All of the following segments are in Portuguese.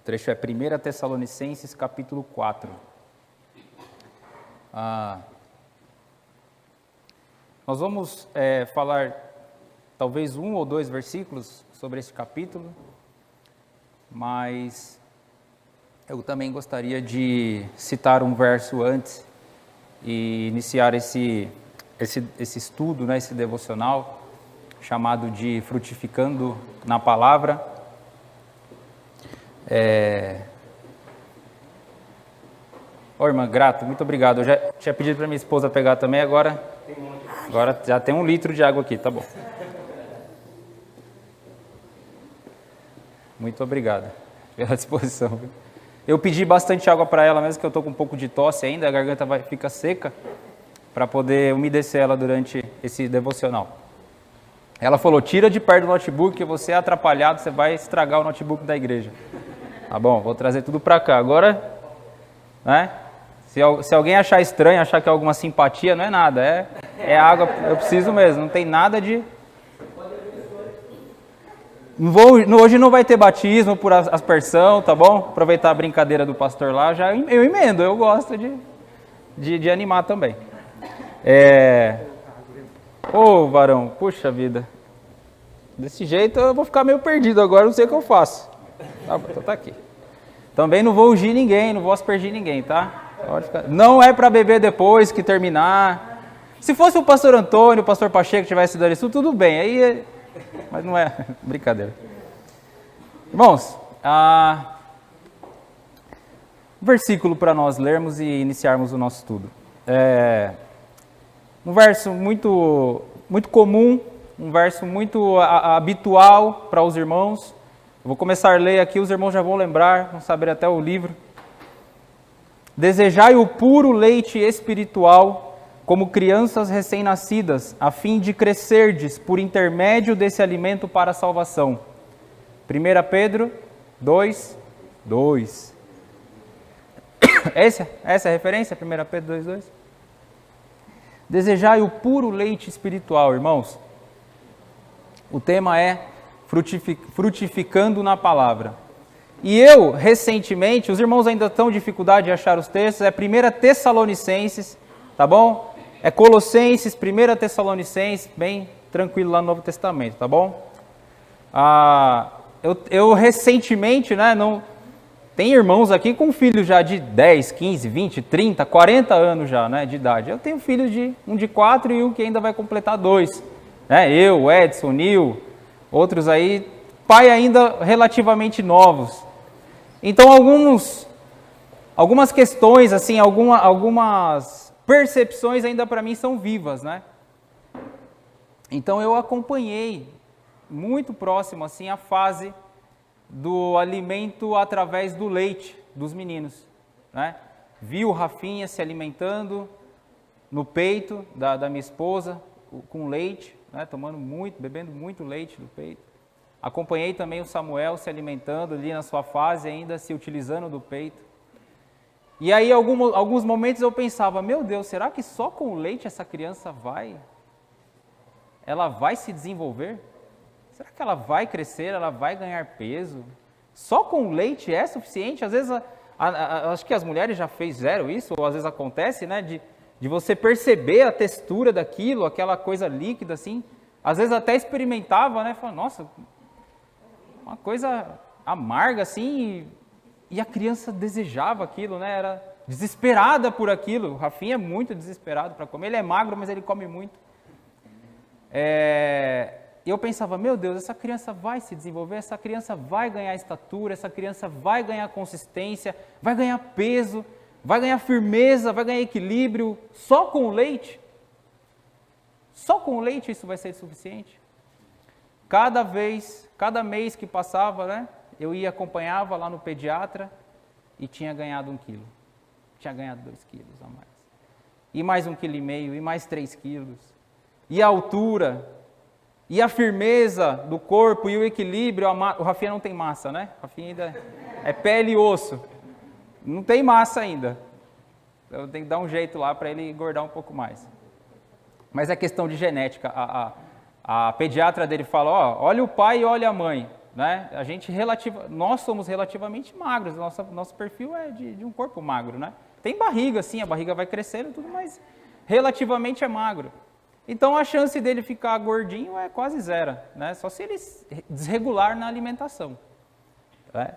trecho é 1 Tessalonicenses, capítulo 4. Nós vamos falar talvez 1 ou 2 versículos sobre esse capítulo, mas eu também gostaria de citar um verso antes e iniciar esse estudo, né, esse devocional, chamado de Frutificando na Palavra. Irmã, grato, muito obrigado. Eu já tinha pedido para minha esposa pegar também, agora já tem 1 litro de água aqui, tá bom. Muito obrigado pela disposição. Eu pedi bastante água para ela, mesmo que eu estou com um pouco de tosse ainda, a garganta fica seca, para poder umedecer ela durante esse devocional. Ela falou, tira de perto do notebook, que você é atrapalhado, você vai estragar o notebook da igreja. Tá bom, vou trazer tudo para cá. Agora, né, se alguém achar estranho, achar que é alguma simpatia, não é nada, é água, eu preciso mesmo, não tem nada de... Hoje não vai ter batismo por aspersão, tá bom? Aproveitar a brincadeira do pastor lá, eu emendo, eu gosto de animar também. Varão, puxa vida, desse jeito eu vou ficar meio perdido agora, não sei o que eu faço. Tá aqui. Também não vou ungir ninguém, não vou aspergir ninguém, tá? Não é para beber depois que terminar. Se fosse o pastor Antônio, o pastor Pacheco que tivesse dado isso, tudo bem, aí... Mas não é brincadeira. Irmãos, versículo para nós lermos e iniciarmos o nosso estudo. Um verso muito, muito comum, um verso muito habitual para os irmãos. Eu vou começar a ler aqui, os irmãos já vão lembrar, vão saber até o livro. Desejai o puro leite espiritual, como crianças recém-nascidas, a fim de crescerdes por intermédio desse alimento para a salvação. 1 Pedro 2, 2. Essa é a referência? 1 Pedro 2, 2. Desejai o puro leite espiritual, irmãos. O tema é frutificando na palavra. E eu, recentemente, os irmãos ainda estão em dificuldade de achar os textos, é 1 Tessalonicenses, tá bom? É Colossenses, 1 Tessalonicenses, bem tranquilo lá no Novo Testamento, tá bom? Eu recentemente, né, tem irmãos aqui com filhos já de 10, 15, 20, 30, 40 anos já, né, de idade. Eu tenho filhos um de 4 e um que ainda vai completar 2. Né? Eu, Edson, Nil, outros aí, pai ainda relativamente novos. Então, algumas questões, assim, algumas percepções ainda para mim são vivas, né? Então, eu acompanhei muito próximo, assim, a fase do alimento através do leite dos meninos, né? Vi o Rafinha se alimentando no peito da minha esposa, com leite, né? Bebendo muito leite do peito. Acompanhei também o Samuel se alimentando ali na sua fase, ainda se utilizando do peito. E aí, alguns momentos eu pensava, meu Deus, será que só com o leite essa criança ela vai se desenvolver? Será que ela vai crescer, ela vai ganhar peso? Só com o leite é suficiente? Às vezes, acho que as mulheres já fizeram isso, ou às vezes acontece, né, de você perceber a textura daquilo, aquela coisa líquida assim. Às vezes até experimentava, né, falava, nossa, uma coisa amarga assim, e a criança desejava aquilo, né? Era desesperada por aquilo. O Rafinha é muito desesperado para comer. Ele é magro, mas ele come muito. E eu pensava, meu Deus, essa criança vai se desenvolver, essa criança vai ganhar estatura, essa criança vai ganhar consistência, vai ganhar peso, vai ganhar firmeza, vai ganhar equilíbrio, só com o leite? Só com o leite isso vai ser suficiente? Cada mês que passava, né? Eu acompanhava lá no pediatra e tinha ganhado 1 quilo. Tinha ganhado 2 quilos a mais. E mais 1,5 kg, e mais 3 quilos. E a altura, e a firmeza do corpo, e o equilíbrio. O Rafinha não tem massa, né? O Rafinha ainda é pele e osso. Não tem massa ainda. Eu tenho que dar um jeito lá para ele engordar um pouco mais. Mas é questão de genética. A pediatra dele fala, olha o pai e olha a mãe. né? Nós somos relativamente magros, nosso perfil é de um corpo magro, né? Tem barriga, sim, a barriga vai crescendo e tudo, mas relativamente é magro. Então a chance dele ficar gordinho é quase zero, né? Só se ele desregular na alimentação, né?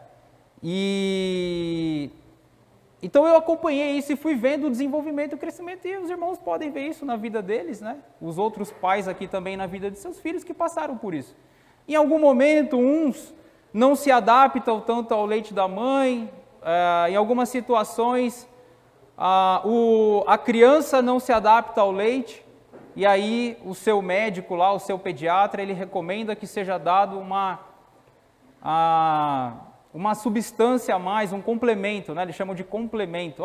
Então eu acompanhei isso e fui vendo o desenvolvimento e o crescimento, e os irmãos podem ver isso na vida deles, né? Os outros pais aqui também na vida de seus filhos que passaram por isso. Em algum momento, uns não se adaptam tanto ao leite da mãe, em algumas situações a criança não se adapta ao leite, e aí o seu médico lá, o seu pediatra, ele recomenda que seja dado uma substância a mais, um complemento, né? Eles chamam de complemento.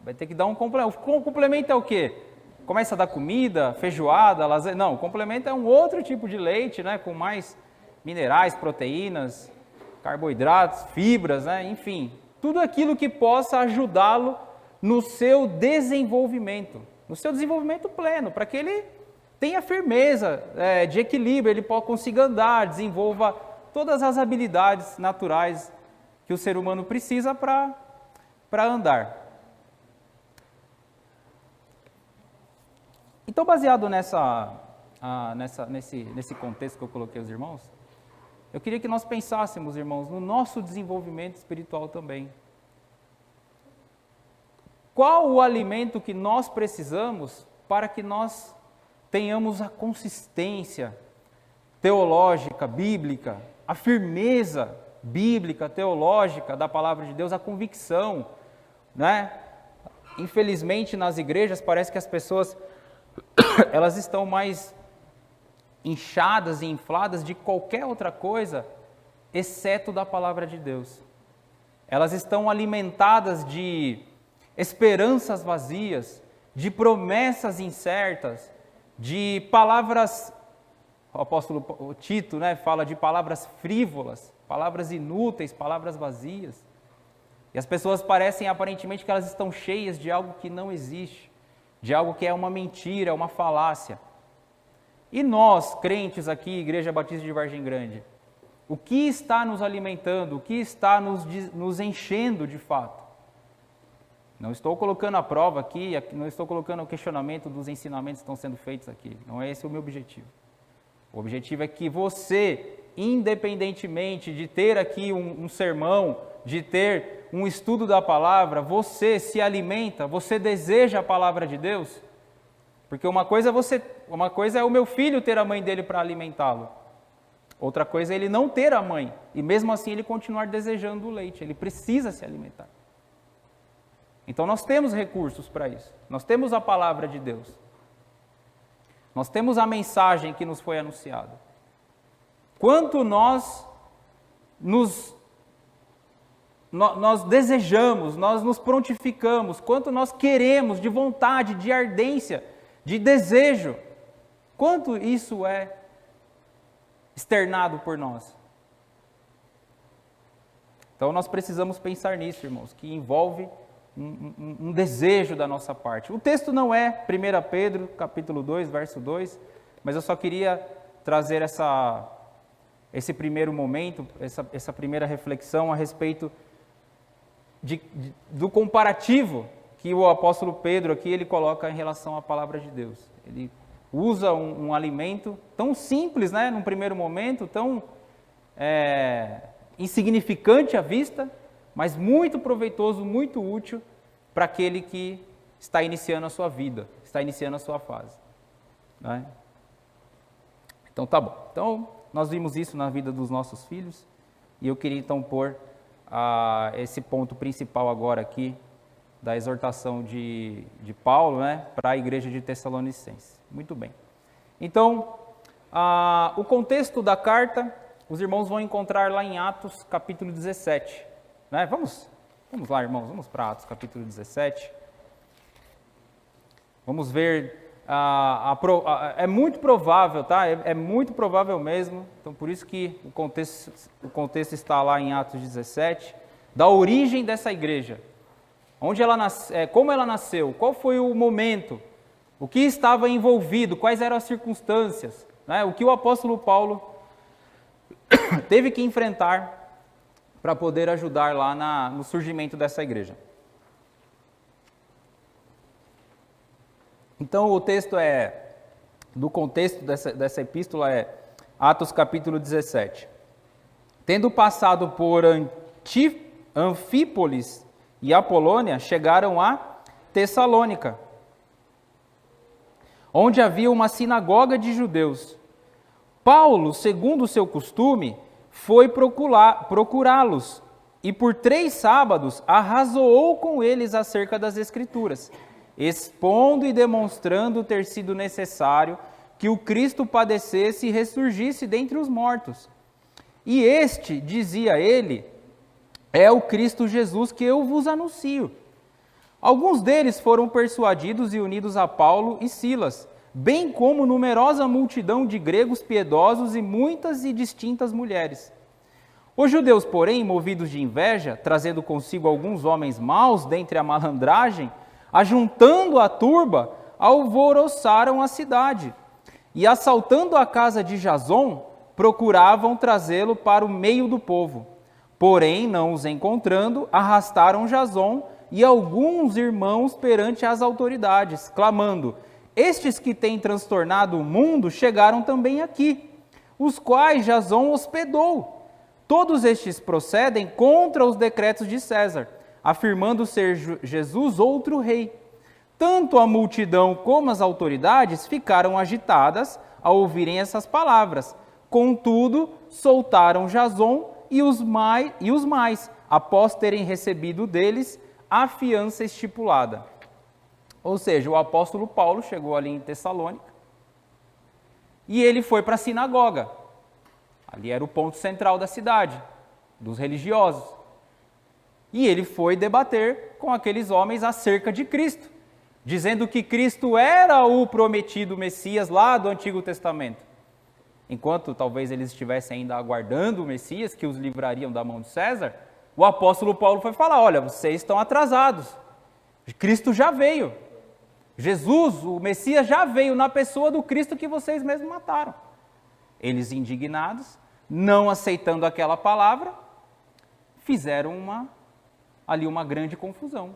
Vai ter que dar um complemento. O complemento é o quê? Começa a dar comida, feijoada, lasanha. Não, o complemento é um outro tipo de leite, né? Com mais minerais, proteínas, carboidratos, fibras, né? Enfim, tudo aquilo que possa ajudá-lo no seu desenvolvimento pleno, para que ele tenha firmeza de equilíbrio, ele consiga andar, desenvolva todas as habilidades naturais que o ser humano precisa para andar. Então, baseado nesse contexto que eu coloquei aos irmãos, eu queria que nós pensássemos, irmãos, no nosso desenvolvimento espiritual também. Qual o alimento que nós precisamos para que nós tenhamos a consistência teológica, bíblica, a firmeza bíblica, teológica da palavra de Deus, a convicção, né? Infelizmente, nas igrejas, parece que as pessoas elas estão mais inchadas e infladas de qualquer outra coisa, exceto da palavra de Deus. Elas estão alimentadas de esperanças vazias, de promessas incertas, de palavras, o apóstolo Tito, né, fala de palavras frívolas, palavras inúteis, palavras vazias. E as pessoas parecem aparentemente que elas estão cheias de algo que não existe, de algo que é uma mentira, uma falácia. E nós, crentes aqui, Igreja Batista de Vargem Grande, o que está nos alimentando, o que está nos enchendo de fato? Não estou colocando a prova aqui, não estou colocando o questionamento dos ensinamentos que estão sendo feitos aqui. Não é esse o meu objetivo. O objetivo é que você, independentemente de ter aqui um sermão, de ter um estudo da palavra, você se alimenta, você deseja a palavra de Deus? Porque uma coisa é o meu filho ter a mãe dele para alimentá-lo. Outra coisa é ele não ter a mãe e mesmo assim ele continuar desejando o leite. Ele precisa se alimentar. Então nós temos recursos para isso. Nós temos a palavra de Deus. Nós temos a mensagem que nos foi anunciada. Quanto nós desejamos, nós nos prontificamos, quanto nós queremos de vontade, de ardência, de desejo, quanto isso é externado por nós. Então nós precisamos pensar nisso, irmãos, que envolve um desejo da nossa parte. O texto não é 1 Pedro, capítulo 2, verso 2, mas eu só queria trazer esse primeiro momento, essa primeira reflexão a respeito do comparativo que o apóstolo Pedro aqui ele coloca em relação à palavra de Deus. Ele usa um alimento tão simples, né, num primeiro momento, tão insignificante à vista, mas muito proveitoso, muito útil para aquele que está iniciando a sua vida, está iniciando a sua fase. Né? Então tá bom. Então nós vimos isso na vida dos nossos filhos e eu queria então pôr esse ponto principal agora aqui da exortação de Paulo, né, para a igreja de Tessalonicenses. Muito bem. Então, o contexto da carta, os irmãos vão encontrar lá em Atos capítulo 17. Né? Vamos lá, irmãos, vamos para Atos capítulo 17. Vamos ver, é muito provável, tá? É muito provável mesmo, então por isso que o contexto está lá em Atos 17, da origem dessa igreja. Onde ela como ela nasceu, qual foi o momento, o que estava envolvido, quais eram as circunstâncias, né? O que o apóstolo Paulo teve que enfrentar para poder ajudar lá no surgimento dessa igreja. Então o texto do contexto dessa epístola é Atos capítulo 17. Tendo passado por Anfípolis e Apolônia, chegaram a Tessalônica, onde havia uma sinagoga de judeus. Paulo, segundo o seu costume, foi procurá-los e por 3 sábados arrazoou com eles acerca das Escrituras, expondo e demonstrando ter sido necessário que o Cristo padecesse e ressurgisse dentre os mortos. E este, dizia ele, é o Cristo Jesus que eu vos anuncio. Alguns deles foram persuadidos e unidos a Paulo e Silas, bem como numerosa multidão de gregos piedosos e muitas e distintas mulheres. Os judeus, porém, movidos de inveja, trazendo consigo alguns homens maus dentre a malandragem, ajuntando a turba, alvoroçaram a cidade, e assaltando a casa de Jason, procuravam trazê-lo para o meio do povo. Porém, não os encontrando, arrastaram Jason e alguns irmãos perante as autoridades, clamando: estes que têm transtornado o mundo chegaram também aqui, os quais Jason hospedou. Todos estes procedem contra os decretos de César, afirmando ser Jesus outro rei. Tanto a multidão como as autoridades ficaram agitadas ao ouvirem essas palavras. Contudo, soltaram Jason e os mais, após terem recebido deles a fiança estipulada. Ou seja, o apóstolo Paulo chegou ali em Tessalônica e ele foi para a sinagoga. Ali era o ponto central da cidade, dos religiosos. E ele foi debater com aqueles homens acerca de Cristo, dizendo que Cristo era o prometido Messias lá do Antigo Testamento. Enquanto talvez eles estivessem ainda aguardando o Messias, que os livrariam da mão de César, o apóstolo Paulo foi falar: olha, vocês estão atrasados, Cristo já veio. Jesus, o Messias, já veio na pessoa do Cristo que vocês mesmos mataram. Eles, indignados, não aceitando aquela palavra, fizeram ali uma grande confusão.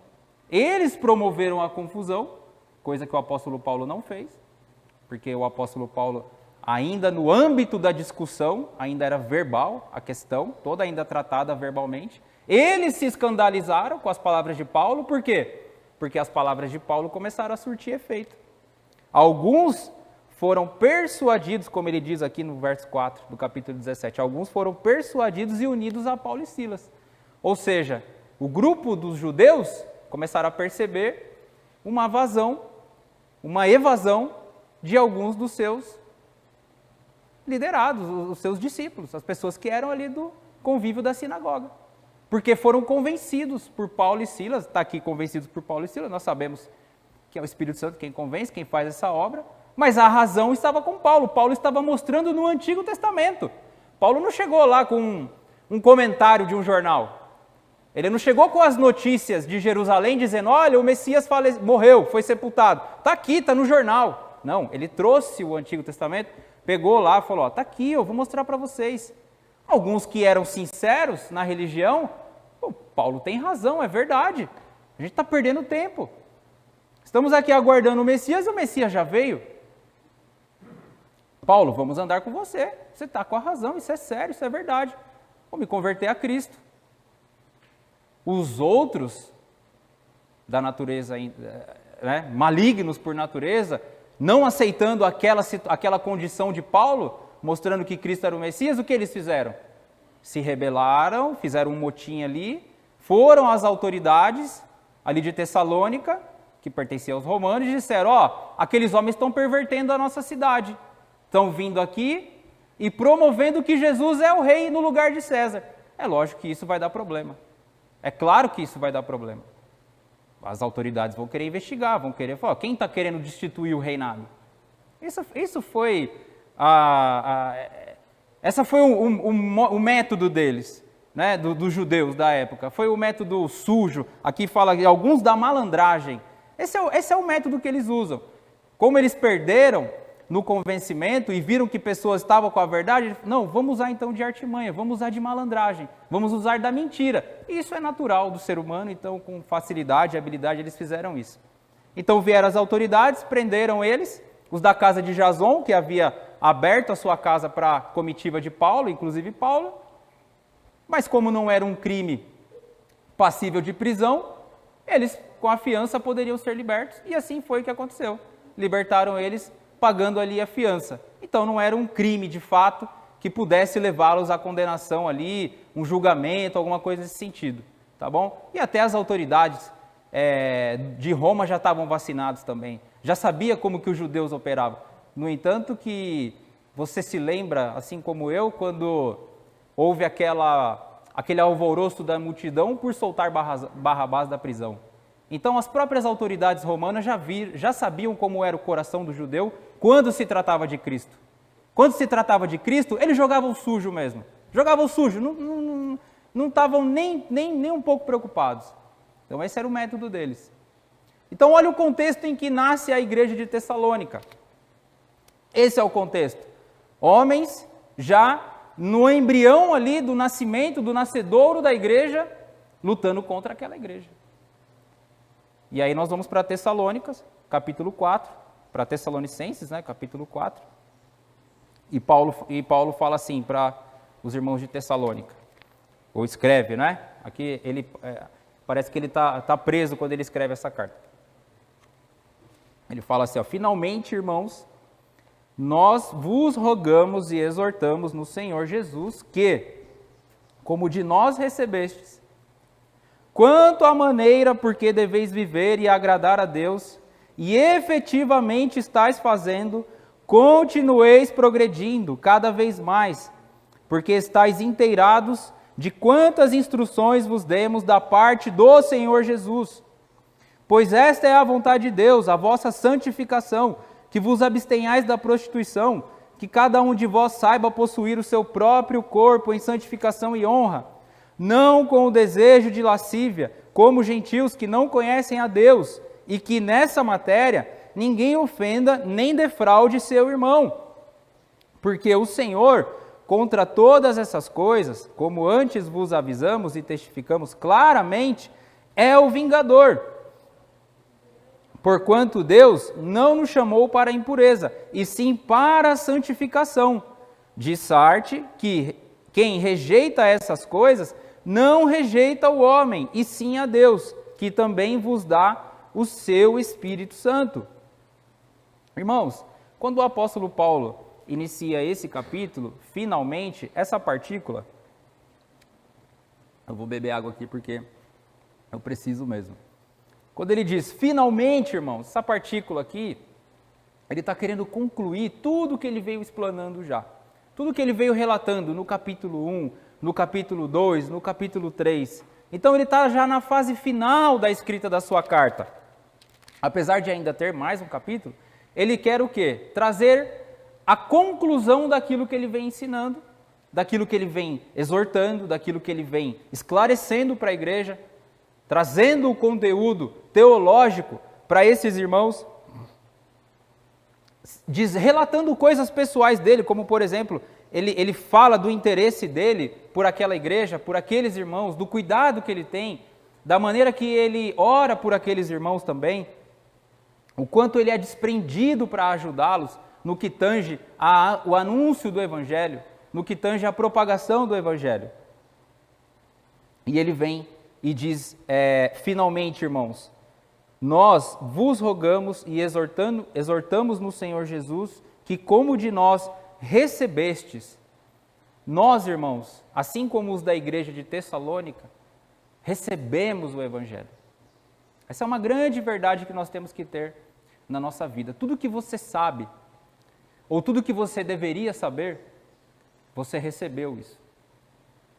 Eles promoveram a confusão, coisa que o apóstolo Paulo não fez, porque o apóstolo Paulo, ainda no âmbito da discussão, ainda era verbal a questão, toda ainda tratada verbalmente. Eles se escandalizaram com as palavras de Paulo, por quê? Porque as palavras de Paulo começaram a surtir efeito. Alguns foram persuadidos, como ele diz aqui no verso 4 do capítulo 17, alguns foram persuadidos e unidos a Paulo e Silas. Ou seja, o grupo dos judeus começaram a perceber uma evasão de alguns dos seus liderados, os seus discípulos, as pessoas que eram ali do convívio da sinagoga. Porque foram convencidos por Paulo e Silas, está aqui convencidos por Paulo e Silas, nós sabemos que é o Espírito Santo quem convence, quem faz essa obra, mas a razão estava com Paulo. Paulo estava mostrando no Antigo Testamento. Paulo não chegou lá com um comentário de um jornal. Ele não chegou com as notícias de Jerusalém dizendo: olha, o Messias morreu, foi sepultado. Está aqui, está no jornal. Não, ele trouxe o Antigo Testamento, pegou lá e falou: está aqui, eu vou mostrar para vocês. Alguns que eram sinceros na religião, Paulo tem razão, é verdade. A gente está perdendo tempo. Estamos aqui aguardando o Messias e o Messias já veio. Paulo, vamos andar com você. Você está com a razão, isso é sério, isso é verdade. Vou me converter a Cristo. Os outros, da natureza, malignos por natureza, não aceitando aquela condição de Paulo, mostrando que Cristo era o Messias, o que eles fizeram? Se rebelaram, fizeram um motim ali, foram às autoridades ali de Tessalônica, que pertencia aos romanos, e disseram: aqueles homens estão pervertendo a nossa cidade, estão vindo aqui e promovendo que Jesus é o rei no lugar de César. É lógico que isso vai dar problema. É claro que isso vai dar problema. As autoridades vão querer investigar, vão querer falar: quem está querendo destituir o reinado? Isso foi essa foi o método deles, né, dos judeus da época. Foi o método sujo. Aqui fala de alguns da malandragem. Esse é o método que eles usam. Como eles perderam, no convencimento e viram que pessoas estavam com a verdade, não, vamos usar então de artimanha, vamos usar de malandragem, vamos usar da mentira. Isso é natural do ser humano, então com facilidade e habilidade eles fizeram isso. Então vieram as autoridades, prenderam eles, os da casa de Jason, que havia aberto a sua casa para a comitiva de Paulo, inclusive Paulo, mas como não era um crime passível de prisão, eles com a fiança poderiam ser libertos, e assim foi o que aconteceu. Libertaram eles pagando ali a fiança. Então não era um crime de fato que pudesse levá-los à condenação ali, um julgamento, alguma coisa nesse sentido, tá bom? E até as autoridades de Roma já estavam vacinados também, já sabia como que os judeus operavam. No entanto que você se lembra, assim como eu, quando houve aquele alvoroço da multidão por soltar Barrabás da prisão. Então as próprias autoridades romanas já sabiam como era o coração do judeu quando se tratava de Cristo. Quando se tratava de Cristo, eles jogavam sujo mesmo. Jogavam sujo, não estavam nem um pouco preocupados. Então esse era o método deles. Então olha o contexto em que nasce a igreja de Tessalônica. Esse é o contexto. Homens já no embrião ali do nascimento, do nascedouro da igreja, lutando contra aquela igreja. E aí nós vamos para Tessalônicas, capítulo 4, para Tessalonicenses, né, capítulo 4. E Paulo fala assim para os irmãos de Tessalônica, ou escreve, né? Aqui ele parece que ele está preso quando ele escreve essa carta. Ele fala assim, ó, finalmente, irmãos, nós vos rogamos e exortamos no Senhor Jesus que, como de nós recebestes, quanto à maneira por que deveis viver e agradar a Deus, e efetivamente estáis fazendo, continueis progredindo cada vez mais, porque estáis inteirados de quantas instruções vos demos da parte do Senhor Jesus. Pois esta é a vontade de Deus, a vossa santificação, que vos abstenhais da prostituição, que cada um de vós saiba possuir o seu próprio corpo em santificação e honra, não com o desejo de lascívia, como gentios que não conhecem a Deus, e que nessa matéria ninguém ofenda nem defraude seu irmão. Porque o Senhor, contra todas essas coisas, como antes vos avisamos e testificamos claramente, é o vingador. Porquanto Deus não nos chamou para a impureza, e sim para a santificação. De sorte que quem rejeita essas coisas não rejeita o homem, e sim a Deus, que também vos dá o seu Espírito Santo. Irmãos, quando o apóstolo Paulo inicia esse capítulo, finalmente, essa partícula, eu vou beber água aqui porque eu preciso mesmo. Quando ele diz, finalmente, irmãos, essa partícula aqui, ele está querendo concluir tudo que ele veio explanando já. Tudo que ele veio relatando no capítulo 1, no capítulo 2, no capítulo 3. Então ele está já na fase final da escrita da sua carta. Apesar de ainda ter mais um capítulo, ele quer o quê? Trazer a conclusão daquilo que ele vem ensinando, daquilo que ele vem exortando, daquilo que ele vem esclarecendo para a igreja, trazendo o conteúdo teológico para esses irmãos, relatando coisas pessoais dele, como por exemplo, ele fala do interesse dele por aquela igreja, por aqueles irmãos, do cuidado que ele tem, da maneira que ele ora por aqueles irmãos também, o quanto ele é desprendido para ajudá-los no que tange o anúncio do Evangelho, no que tange a propagação do Evangelho. E ele vem e diz, finalmente, irmãos, nós vos rogamos e exortamos no Senhor Jesus que, como de nós recebestes, nós, irmãos, assim como os da igreja de Tessalônica, recebemos o Evangelho. Essa é uma grande verdade que nós temos que ter na nossa vida. Tudo que você sabe, ou tudo que você deveria saber, você recebeu isso.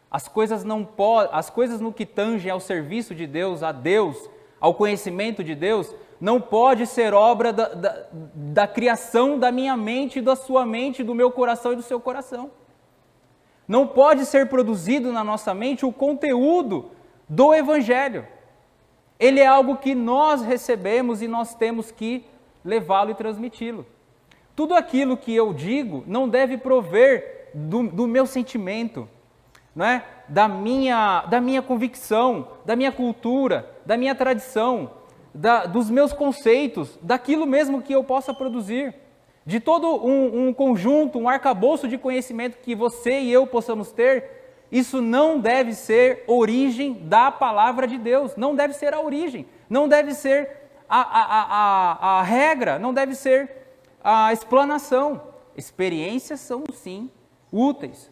As coisas no que tange ao serviço de Deus, a Deus, ao conhecimento de Deus, não pode ser obra da criação da minha mente, da sua mente, do meu coração e do seu coração. Não pode ser produzido na nossa mente o conteúdo do Evangelho. Ele é algo que nós recebemos e nós temos que levá-lo e transmiti-lo. Tudo aquilo que eu digo não deve prover do meu sentimento, não é? da minha convicção, da minha cultura, da minha tradição, dos meus conceitos, daquilo mesmo que eu possa produzir, de todo um conjunto, um arcabouço de conhecimento que você e eu possamos ter. Isso não deve ser origem da palavra de Deus, não deve ser a origem, não deve ser a regra, não deve ser a explanação. Experiências são, sim, úteis.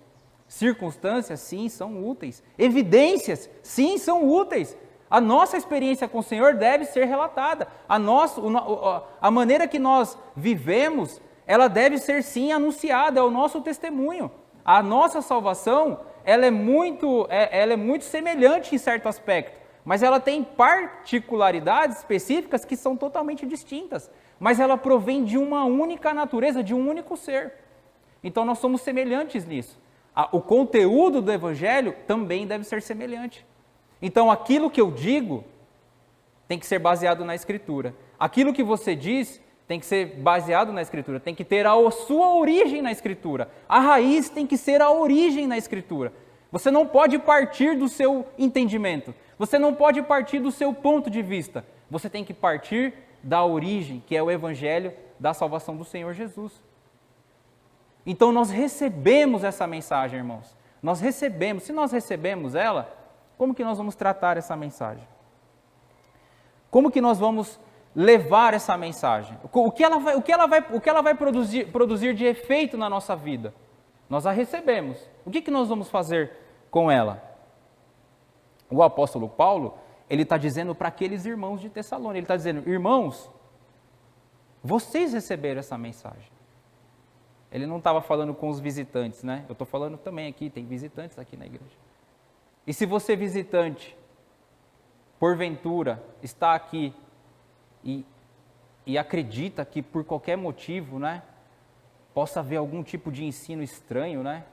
Circunstâncias, sim, são úteis. Evidências, sim, são úteis. A nossa experiência com o Senhor deve ser relatada. A maneira que nós vivemos, ela deve ser, sim, anunciada, é o nosso testemunho. A nossa salvação, ela é muito semelhante em certo aspecto, mas ela tem particularidades específicas que são totalmente distintas. Mas ela provém de uma única natureza, de um único ser. Então nós somos semelhantes nisso. O conteúdo do Evangelho também deve ser semelhante. Então aquilo que eu digo tem que ser baseado na Escritura. Aquilo que você diz tem que ser baseado na Escritura, tem que ter a sua origem na Escritura. A raiz tem que ser a origem na Escritura. Você não pode partir do seu entendimento, você não pode partir do seu ponto de vista. Você tem que partir da origem, que é o Evangelho da salvação do Senhor Jesus. Então nós recebemos essa mensagem, irmãos. Nós recebemos. Se nós recebemos ela, como que nós vamos tratar essa mensagem? Como que nós vamos levar essa mensagem? O que ela vai produzir de efeito na nossa vida? Nós a recebemos. O que nós vamos fazer com ela? O apóstolo Paulo, ele está dizendo para aqueles irmãos de Tessalônica, ele está dizendo: irmãos, vocês receberam essa mensagem. Ele não estava falando com os visitantes, né? Eu estou falando também aqui, tem visitantes aqui na igreja. E se você, visitante, porventura, está aqui e acredita que por qualquer motivo, né, possa haver algum tipo de ensino estranho, né?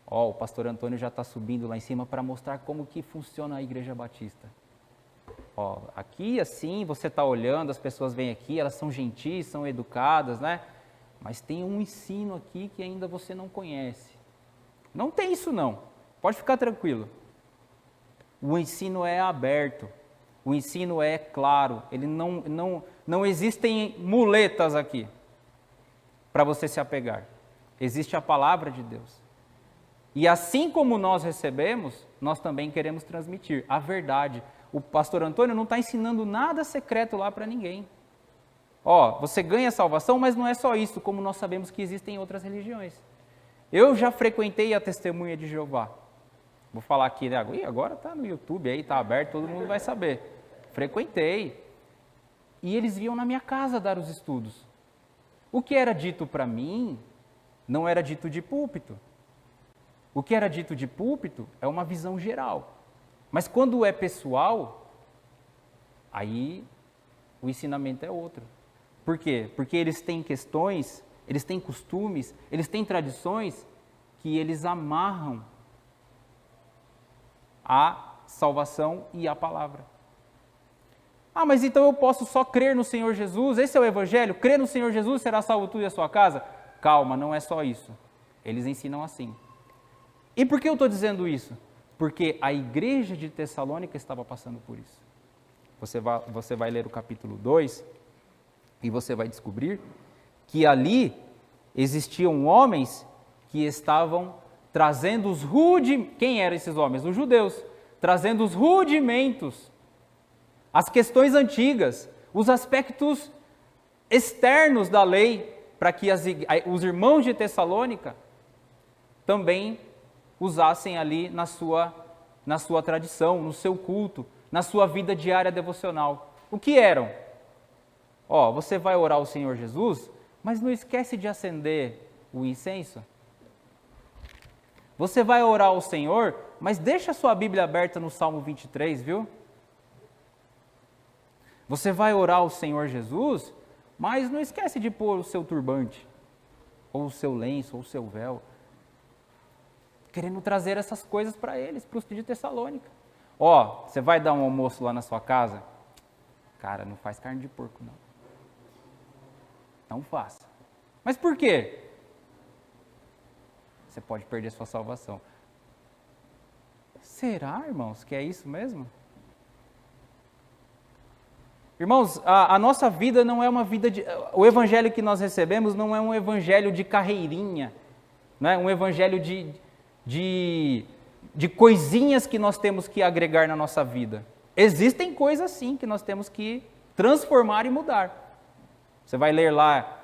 O pastor Antônio já está subindo lá em cima para mostrar como que funciona a Igreja Batista. Aqui assim, você está olhando, as pessoas vêm aqui, elas são gentis, são educadas, né? Mas tem um ensino aqui que ainda você não conhece. Não tem isso não, pode ficar tranquilo. O ensino é aberto, o ensino é claro, ele não existem muletas aqui para você se apegar. Existe a palavra de Deus. E assim como nós recebemos, nós também queremos transmitir a verdade. O pastor Antônio não está ensinando nada secreto lá para ninguém. Você ganha salvação, mas não é só isso, como nós sabemos que existem outras religiões. Eu já frequentei a Testemunha de Jeová. Vou falar aqui, né? Agora está no YouTube, aí está aberto, todo mundo vai saber. Frequentei. E eles vinham na minha casa dar os estudos. O que era dito para mim não era dito de púlpito. O que era dito de púlpito é uma visão geral. Mas quando é pessoal, aí o ensinamento é outro. Por quê? Porque eles têm questões, eles têm costumes, eles têm tradições que eles amarram a salvação e a palavra. Mas então eu posso só crer no Senhor Jesus? Esse é o Evangelho? Crer no Senhor Jesus será salvo tu e a sua casa? Calma, não é só isso. Eles ensinam assim. E por que eu estou dizendo isso? Porque a igreja de Tessalônica estava passando por isso. Você vai ler o capítulo 2 e você vai descobrir que ali existiam homens que estavam trazendo os rudimentos. Quem eram esses homens? Os judeus. Trazendo os rudimentos, as questões antigas, os aspectos externos da lei, para que os irmãos de Tessalônica também usassem ali na sua tradição, no seu culto, na sua vida diária devocional. O que eram? Você vai orar ao Senhor Jesus, mas não esquece de acender o incenso. Você vai orar ao Senhor, mas deixa a sua Bíblia aberta no Salmo 23, viu? Você vai orar ao Senhor Jesus, mas não esquece de pôr o seu turbante, ou o seu lenço, ou o seu véu. Querendo trazer essas coisas para eles, para os de Tessalônica. Você vai dar um almoço lá na sua casa? Cara, não faz carne de porco, não. Não faça. Mas por quê? Você pode perder sua salvação. Será, irmãos, que é isso mesmo? Irmãos, a nossa vida não é uma vida de... O evangelho que nós recebemos não é um evangelho de carreirinha, não é um evangelho de coisinhas que nós temos que agregar na nossa vida. Existem coisas sim que nós temos que transformar e mudar. Você vai ler lá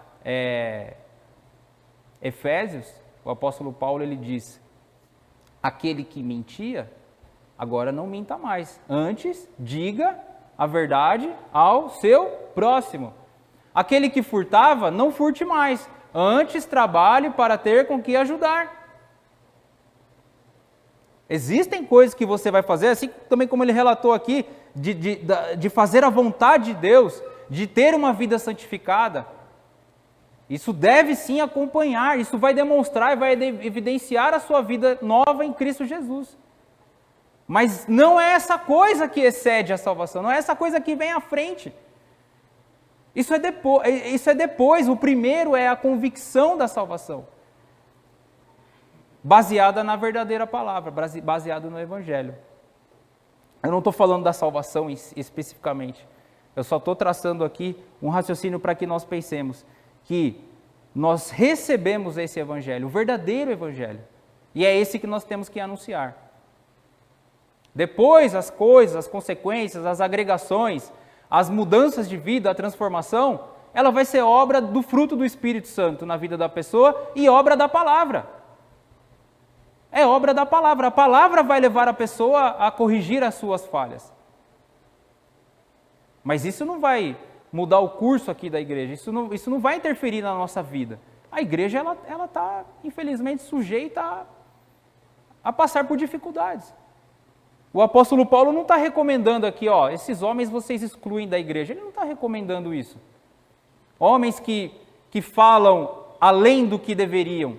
Efésios, o apóstolo Paulo ele diz: aquele que mentia, agora não minta mais. Antes, diga a verdade ao seu próximo. Aquele que furtava, não furte mais. Antes, trabalhe para ter com que ajudar. Existem coisas que você vai fazer, assim também como ele relatou aqui, de fazer a vontade de Deus, de ter uma vida santificada. Isso deve sim acompanhar, isso vai demonstrar e vai evidenciar a sua vida nova em Cristo Jesus. Mas não é essa coisa que excede a salvação, não é essa coisa que vem à frente. Isso é depois, o primeiro é a convicção da salvação. Baseada na verdadeira palavra, baseado no Evangelho. Eu não estou falando da salvação especificamente. Eu só estou traçando aqui um raciocínio para que nós pensemos que nós recebemos esse Evangelho, o verdadeiro Evangelho. E é esse que nós temos que anunciar. Depois as coisas, as consequências, as agregações, as mudanças de vida, a transformação, ela vai ser obra do fruto do Espírito Santo na vida da pessoa e obra da palavra. É obra da palavra. A palavra vai levar a pessoa a corrigir as suas falhas. Mas isso não vai mudar o curso aqui da igreja, isso não vai interferir na nossa vida. A igreja ela está, infelizmente, sujeita a passar por dificuldades. O apóstolo Paulo não está recomendando aqui, esses homens vocês excluem da igreja. Ele não está recomendando isso. Homens que falam além do que deveriam,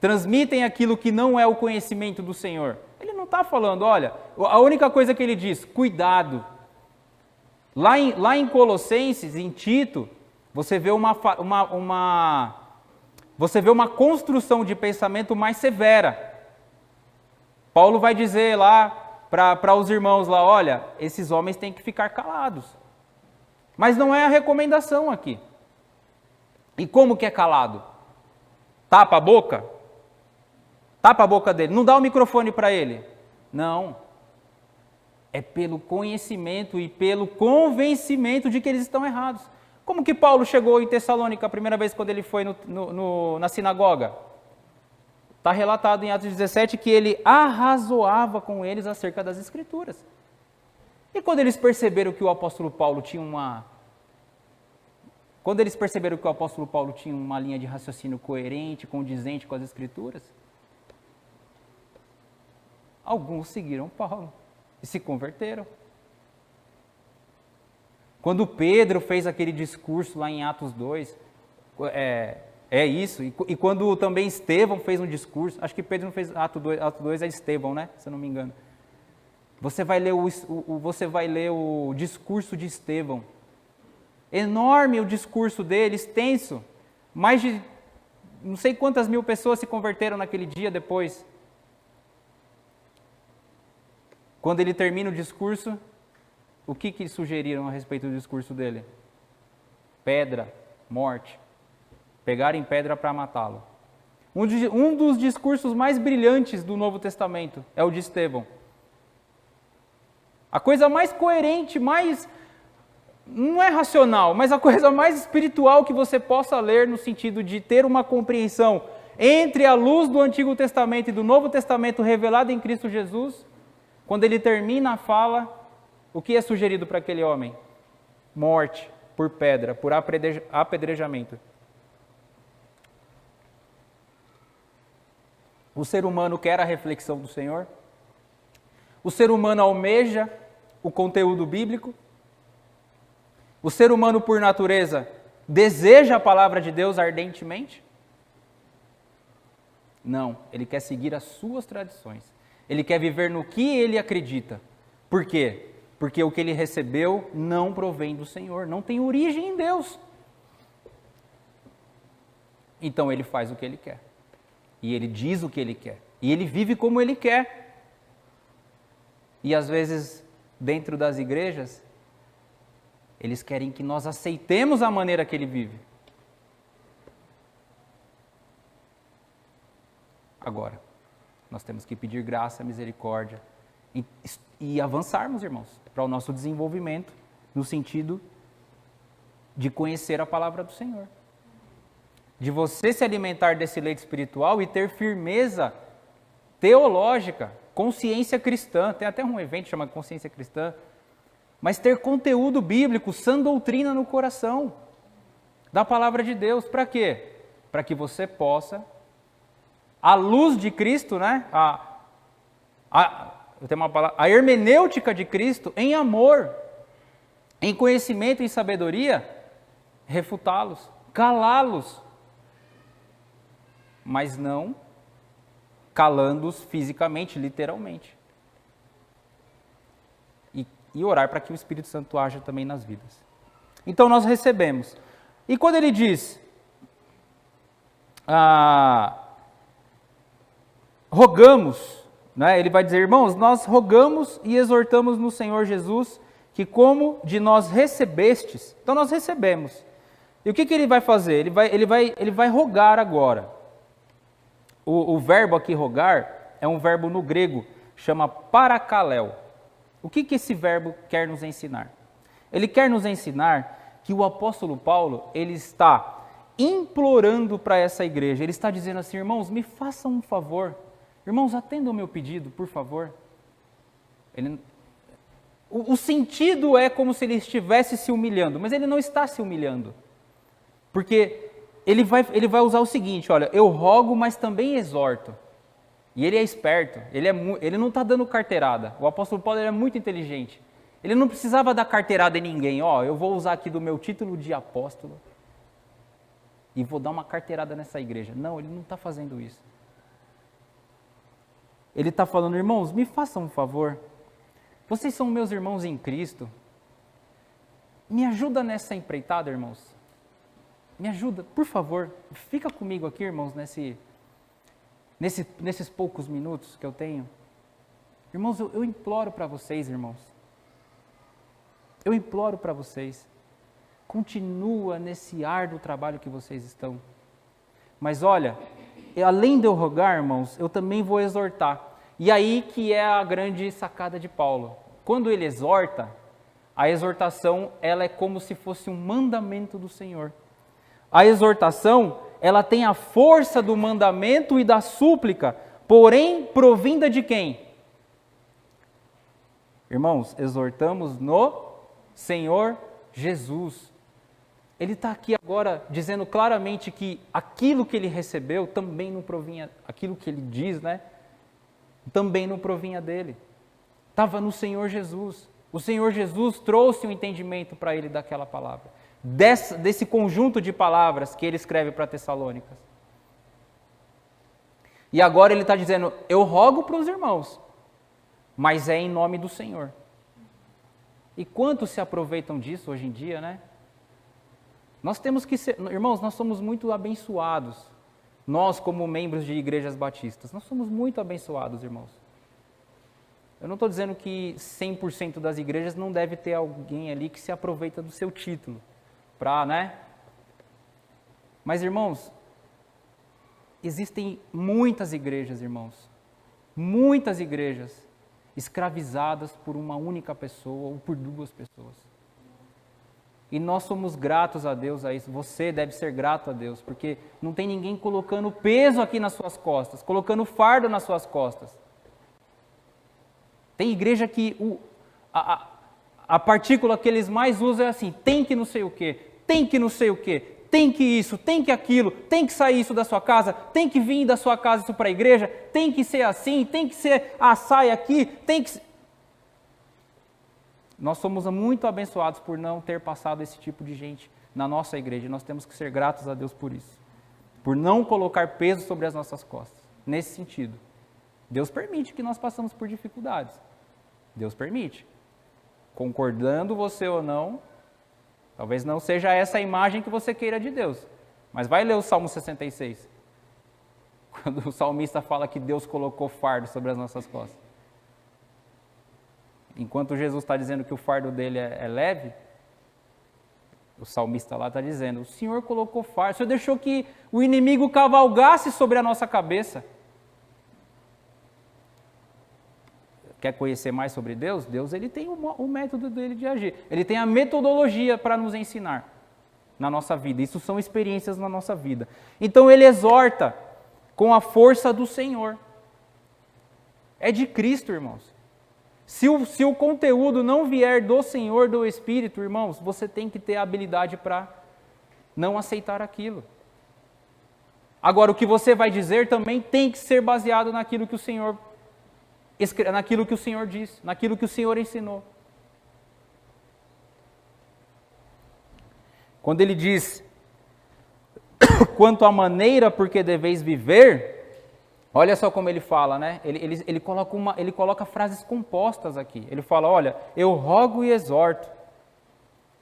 transmitem aquilo que não é o conhecimento do Senhor. Ele não está falando, olha, a única coisa que ele diz, cuidado. Lá em Colossenses, em Tito, você vê uma construção de pensamento mais severa. Paulo vai dizer lá para os irmãos lá, olha, esses homens têm que ficar calados. Mas não é a recomendação aqui. E como que é calado? Tapa a boca? Tapa a boca dele. Não dá o microfone para ele. Não. É pelo conhecimento e pelo convencimento de que eles estão errados. Como que Paulo chegou em Tessalônica a primeira vez quando ele foi na sinagoga? Está relatado em Atos 17 que ele arrazoava com eles acerca das Escrituras. E quando eles perceberam que o apóstolo Paulo tinha uma linha de raciocínio coerente, condizente com as Escrituras, alguns seguiram Paulo e se converteram. Quando Pedro fez aquele discurso lá em Atos 2, isso. E quando também Estevão fez um discurso, acho que Pedro não fez Atos 2 é Estevão, né? Se eu não me engano. Você vai ler o discurso de Estevão. Enorme o discurso dele, extenso. Mais de não sei quantas mil pessoas se converteram naquele dia depois. Quando ele termina o discurso, o que sugeriram a respeito do discurso dele? Pedra, morte. Pegarem pedra para matá-lo. Um dos discursos mais brilhantes do Novo Testamento é o de Estevão. A coisa mais coerente, não é racional, mas a coisa mais espiritual que você possa ler no sentido de ter uma compreensão entre a luz do Antigo Testamento e do Novo Testamento revelada em Cristo Jesus, quando ele termina a fala, o que é sugerido para aquele homem? Morte por pedra, por apedrejamento. O ser humano quer a reflexão do Senhor. O ser humano almeja o conteúdo bíblico. O ser humano, por natureza, deseja a palavra de Deus ardentemente. Não, ele quer seguir as suas tradições. Ele quer viver no que ele acredita. Por quê? Porque o que ele recebeu não provém do Senhor, não tem origem em Deus. Então ele faz o que ele quer. E ele diz o que ele quer. E ele vive como ele quer. E às vezes, dentro das igrejas, eles querem que nós aceitemos a maneira que ele vive. Agora, nós temos que pedir graça, misericórdia e avançarmos, irmãos, para o nosso desenvolvimento, no sentido de conhecer a palavra do Senhor. De você se alimentar desse leite espiritual e ter firmeza teológica, consciência cristã. Tem até um evento chamado Consciência Cristã. Mas ter conteúdo bíblico, sã doutrina no coração da palavra de Deus. Para quê? Para que você possa, à luz de Cristo, né? Eu tenho uma palavra, a hermenêutica de Cristo, em amor, em conhecimento e sabedoria, refutá-los, calá-los, mas não calando-os fisicamente, literalmente. E orar para que o Espírito Santo haja também nas vidas. Então nós recebemos. E quando ele diz, rogamos, né, ele vai dizer, irmãos, nós rogamos e exortamos no Senhor Jesus, que como de nós recebestes, então nós recebemos. E o que ele vai fazer? Ele vai rogar agora. O verbo aqui rogar é um verbo no grego, chama parakaléu. O que esse verbo quer nos ensinar? Ele quer nos ensinar que o apóstolo Paulo, ele está implorando para essa igreja, ele está dizendo assim, irmãos, me façam um favor, irmãos, atendam o meu pedido, por favor. O sentido é como se ele estivesse se humilhando, mas ele não está se humilhando, porque ele vai usar o seguinte, olha, eu rogo, mas também exorto. E ele é esperto, ele não está dando carteirada. O apóstolo Paulo é muito inteligente. Ele não precisava dar carteirada em ninguém. Eu vou usar aqui do meu título de apóstolo e vou dar uma carteirada nessa igreja. Não, ele não está fazendo isso. Ele está falando, irmãos, me façam um favor. Vocês são meus irmãos em Cristo. Me ajuda nessa empreitada, irmãos. Me ajuda, por favor. Fica comigo aqui, irmãos, nesses poucos minutos que eu tenho. Irmãos, eu imploro para vocês, irmãos. Eu imploro para vocês. Continua nesse árduo trabalho que vocês estão. Mas olha, além de eu rogar, irmãos, eu também vou exortar. E aí que é a grande sacada de Paulo. Quando ele exorta, a exortação ela é como se fosse um mandamento do Senhor. A exortação, ela tem a força do mandamento e da súplica, porém provinda de quem? Irmãos, exortamos no Senhor Jesus. Ele está aqui agora dizendo claramente que aquilo que ele recebeu também não provinha, aquilo que ele diz, né? Também não provinha dele. Estava no Senhor Jesus. O Senhor Jesus trouxe um entendimento para ele daquela palavra. Desse conjunto de palavras que ele escreve para Tessalônicas. E agora ele está dizendo, eu rogo para os irmãos, mas é em nome do Senhor. E quantos se aproveitam disso hoje em dia, né? Nós temos que ser, irmãos, nós somos muito abençoados. Nós, como membros de igrejas batistas, nós somos muito abençoados, irmãos. Eu não estou dizendo que 100% das igrejas não deve ter alguém ali que se aproveita do seu título. Né? Mas, irmãos, existem muitas igrejas, irmãos. Muitas igrejas escravizadas por uma única pessoa ou por duas pessoas. E nós somos gratos a Deus a isso. Você deve ser grato a Deus, porque não tem ninguém colocando peso aqui nas suas costas, colocando fardo nas suas costas. Tem igreja que a partícula que eles mais usam é assim, tem que não sei o quê, tem que não sei o quê, tem que isso, tem que aquilo, tem que sair isso da sua casa, tem que vir da sua casa isso para a igreja, tem que ser assim, tem que ser a saia aqui, tem que... Nós somos muito abençoados por não ter passado esse tipo de gente na nossa igreja. E nós temos que ser gratos a Deus por isso. Por não colocar peso sobre as nossas costas. Nesse sentido. Deus permite que nós passemos por dificuldades. Deus permite. Concordando você ou não, talvez não seja essa a imagem que você queira de Deus. Mas vai ler o Salmo 66. Quando o salmista fala que Deus colocou fardo sobre as nossas costas. Enquanto Jesus está dizendo que o fardo dele é leve, o salmista lá está dizendo, o Senhor colocou fardo, o Senhor deixou que o inimigo cavalgasse sobre a nossa cabeça. Quer conhecer mais sobre Deus? Deus ele tem o método dele de agir. Ele tem a metodologia para nos ensinar na nossa vida. Isso são experiências na nossa vida. Então ele exorta com a força do Senhor. É de Cristo, irmãos. Se o conteúdo não vier do Senhor, do Espírito, irmãos, você tem que ter a habilidade para não aceitar aquilo. Agora, o que você vai dizer também tem que ser baseado naquilo que o Senhor disse, naquilo que o Senhor ensinou. Quando ele diz, quanto à maneira por que deveis viver, olha só como ele fala, né? Ele coloca frases compostas aqui. Ele fala, olha, eu rogo e exorto.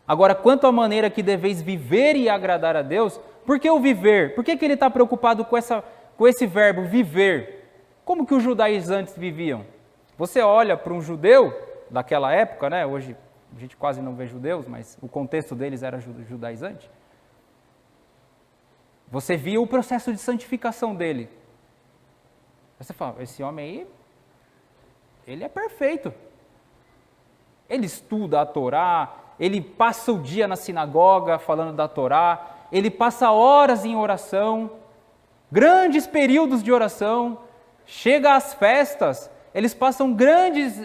Agora, quanto à maneira que deveis viver e agradar a Deus, por que o viver? Por que ele está preocupado com esse verbo, viver? Como que os judaizantes viviam? Você olha para um judeu daquela época, né? Hoje a gente quase não vê judeus, mas o contexto deles era judaizante. Você via o processo de santificação dele. Você fala, esse homem aí, ele é perfeito. Ele estuda a Torá, ele passa o dia na sinagoga falando da Torá, ele passa horas em oração, grandes períodos de oração, chega às festas, eles passam grandes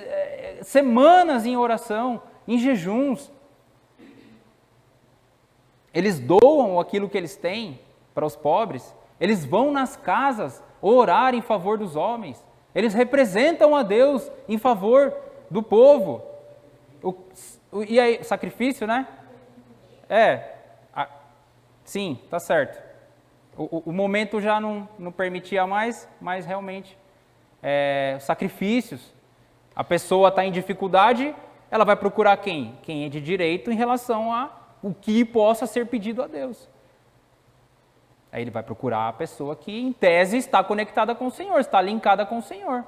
semanas em oração, em jejuns. Eles doam aquilo que eles têm para os pobres, eles vão nas casas orar em favor dos homens, eles representam a Deus em favor do povo. E aí, sacrifício, né? Sim, tá certo. O momento já não permitia mais, mas realmente, sacrifícios. A pessoa está em dificuldade, ela vai procurar quem? Quem é de direito em relação a o que possa ser pedido a Deus. Aí ele vai procurar a pessoa que, em tese, está conectada com o Senhor, está linkada com o Senhor.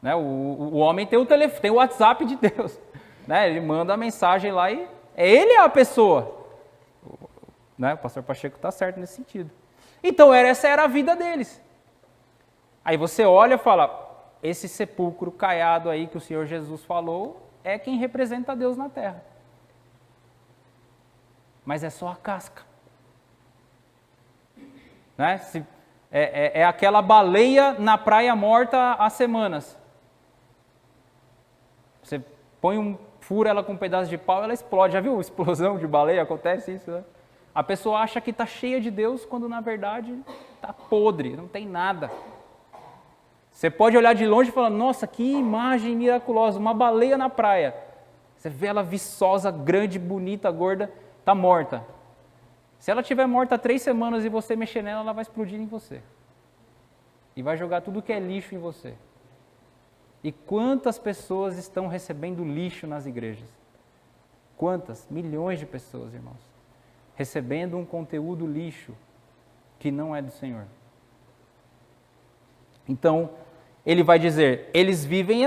Né? O homem tem o telefone, tem o WhatsApp de Deus. Né? Ele manda a mensagem lá e ele é a pessoa. Né? O pastor Pacheco está certo nesse sentido. Então, essa era a vida deles. Aí você olha e fala, esse sepulcro caiado aí que o Senhor Jesus falou é quem representa Deus na terra. Mas é só a casca. Né? É aquela baleia na praia morta há semanas. Você fura ela com um pedaço de pau, ela explode. Já viu explosão de baleia? Acontece isso, né? A pessoa acha que está cheia de Deus, quando na verdade está podre, não tem nada. Você pode olhar de longe e falar, nossa, que imagem miraculosa, uma baleia na praia. Você vê ela viçosa, grande, bonita, gorda, está morta. Se ela estiver morta 3 semanas e você mexer nela, ela vai explodir em você. E vai jogar tudo que é lixo em você. E quantas pessoas estão recebendo lixo nas igrejas? Quantas? Milhões de pessoas, irmãos. Recebendo um conteúdo lixo que não é do Senhor. Então, ele vai dizer, eles vivem,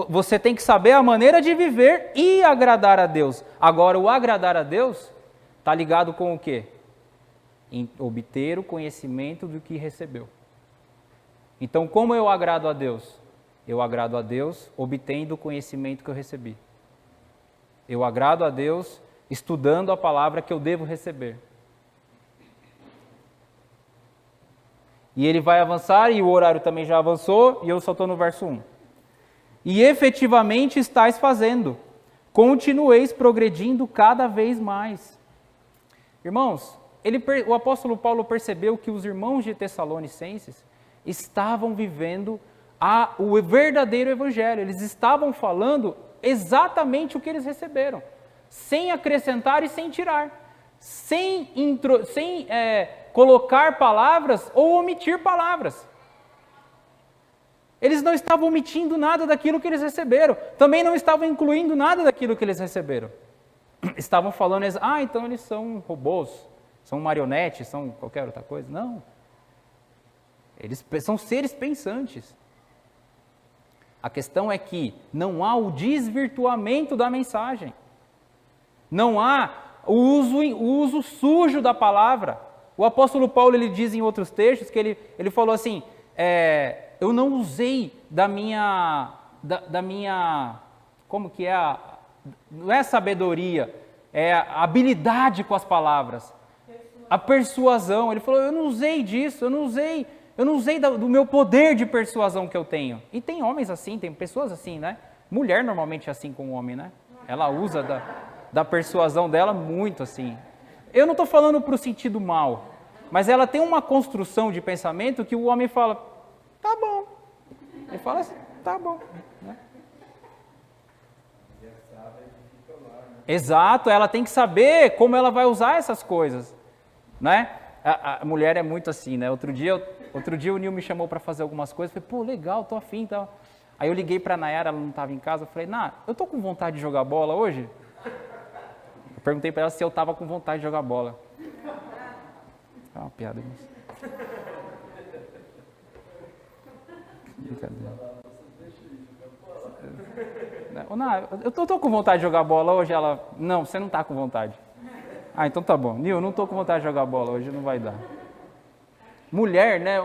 você tem que saber a maneira de viver e agradar a Deus. Agora, o agradar a Deus está ligado com o quê? Em obter o conhecimento do que recebeu. Então, como eu agrado a Deus? Eu agrado a Deus obtendo o conhecimento que eu recebi. Eu agrado a Deus estudando a palavra que eu devo receber. E ele vai avançar, e o horário também já avançou, e eu só estou no verso 1. E efetivamente estáis fazendo, continueis progredindo cada vez mais. Irmãos, o apóstolo Paulo percebeu que os irmãos de Tessalonicenses estavam vivendo o verdadeiro evangelho. Eles estavam falando exatamente o que eles receberam, sem acrescentar e sem tirar, sem colocar palavras ou omitir palavras. Eles não estavam omitindo nada daquilo que eles receberam, também não estavam incluindo nada daquilo que eles receberam. Estavam falando, então eles são robôs, são marionetes, são qualquer outra coisa. Não. Eles são seres pensantes. A questão é que não há o desvirtuamento da mensagem. Não há o uso sujo da palavra. O apóstolo Paulo, ele diz em outros textos que ele falou assim, eu não usei da minha, como que é, não é sabedoria, é a habilidade com as palavras, a persuasão. Ele falou, eu não usei disso, eu não usei do meu poder de persuasão que eu tenho. E tem homens assim, tem pessoas assim, né? Mulher normalmente é assim com o homem, né? Ela usa da persuasão dela muito assim. Eu não estou falando para o sentido mal, mas ela tem uma construção de pensamento que o homem fala, tá bom. Ele fala assim, tá bom. Né? Exato, ela tem que saber como ela vai usar essas coisas. Né? A mulher é muito assim, né? Outro dia o Nil me chamou para fazer algumas coisas, falei, pô, legal, tô afim e tal. Aí eu liguei para a Nayara, ela não estava em casa, eu falei, eu tô com vontade de jogar bola hoje? Eu perguntei para ela se eu estava com vontade de jogar bola. É uma piada nisso. Brincadeira. Eu tô com vontade de jogar bola hoje? Ela, não, você não tá com vontade. Ah, então tá bom. Nil, não tô com vontade de jogar bola hoje, não vai dar. Mulher, né?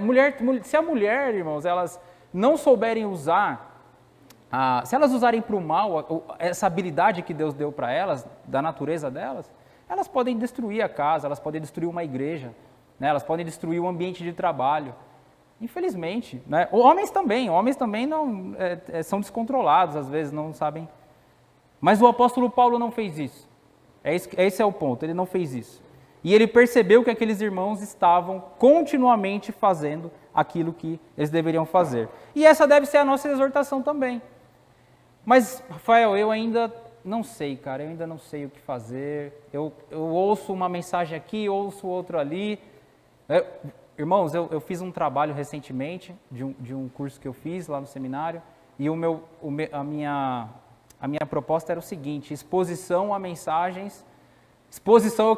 Se a mulher, irmãos, elas não souberem usar, se elas usarem para o mal, essa habilidade que Deus deu para elas, da natureza delas, elas podem destruir a casa, elas podem destruir uma igreja, né? Elas podem destruir o ambiente de trabalho. Infelizmente, né? Homens também não são descontrolados, às vezes não sabem. Mas o apóstolo Paulo não fez isso. Esse é o ponto, ele não fez isso. E ele percebeu que aqueles irmãos estavam continuamente fazendo aquilo que eles deveriam fazer. E essa deve ser a nossa exortação também. Mas, Rafael, eu ainda não sei, cara, eu ainda não sei o que fazer. Eu ouço uma mensagem aqui, ouço outra ali. Irmãos, eu fiz um trabalho recentemente de um curso que eu fiz lá no seminário, e a minha proposta era o seguinte: exposição a mensagens. Exposição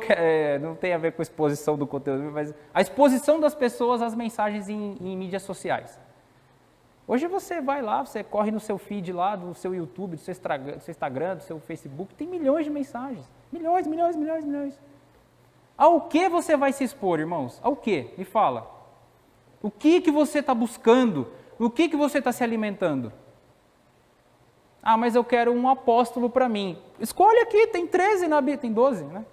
não tem a ver com exposição do conteúdo, mas a exposição das pessoas às mensagens em mídias sociais. Hoje você vai lá, você corre no seu feed lá, do seu YouTube, do seu Instagram, do seu Facebook, tem milhões de mensagens. Milhões. Ao que você vai se expor, irmãos? Ao que? Me fala. O que você está buscando? O que você está se alimentando? Ah, mas eu quero um apóstolo para mim. Escolhe aqui, tem 13 na Bíblia, tem 12, né?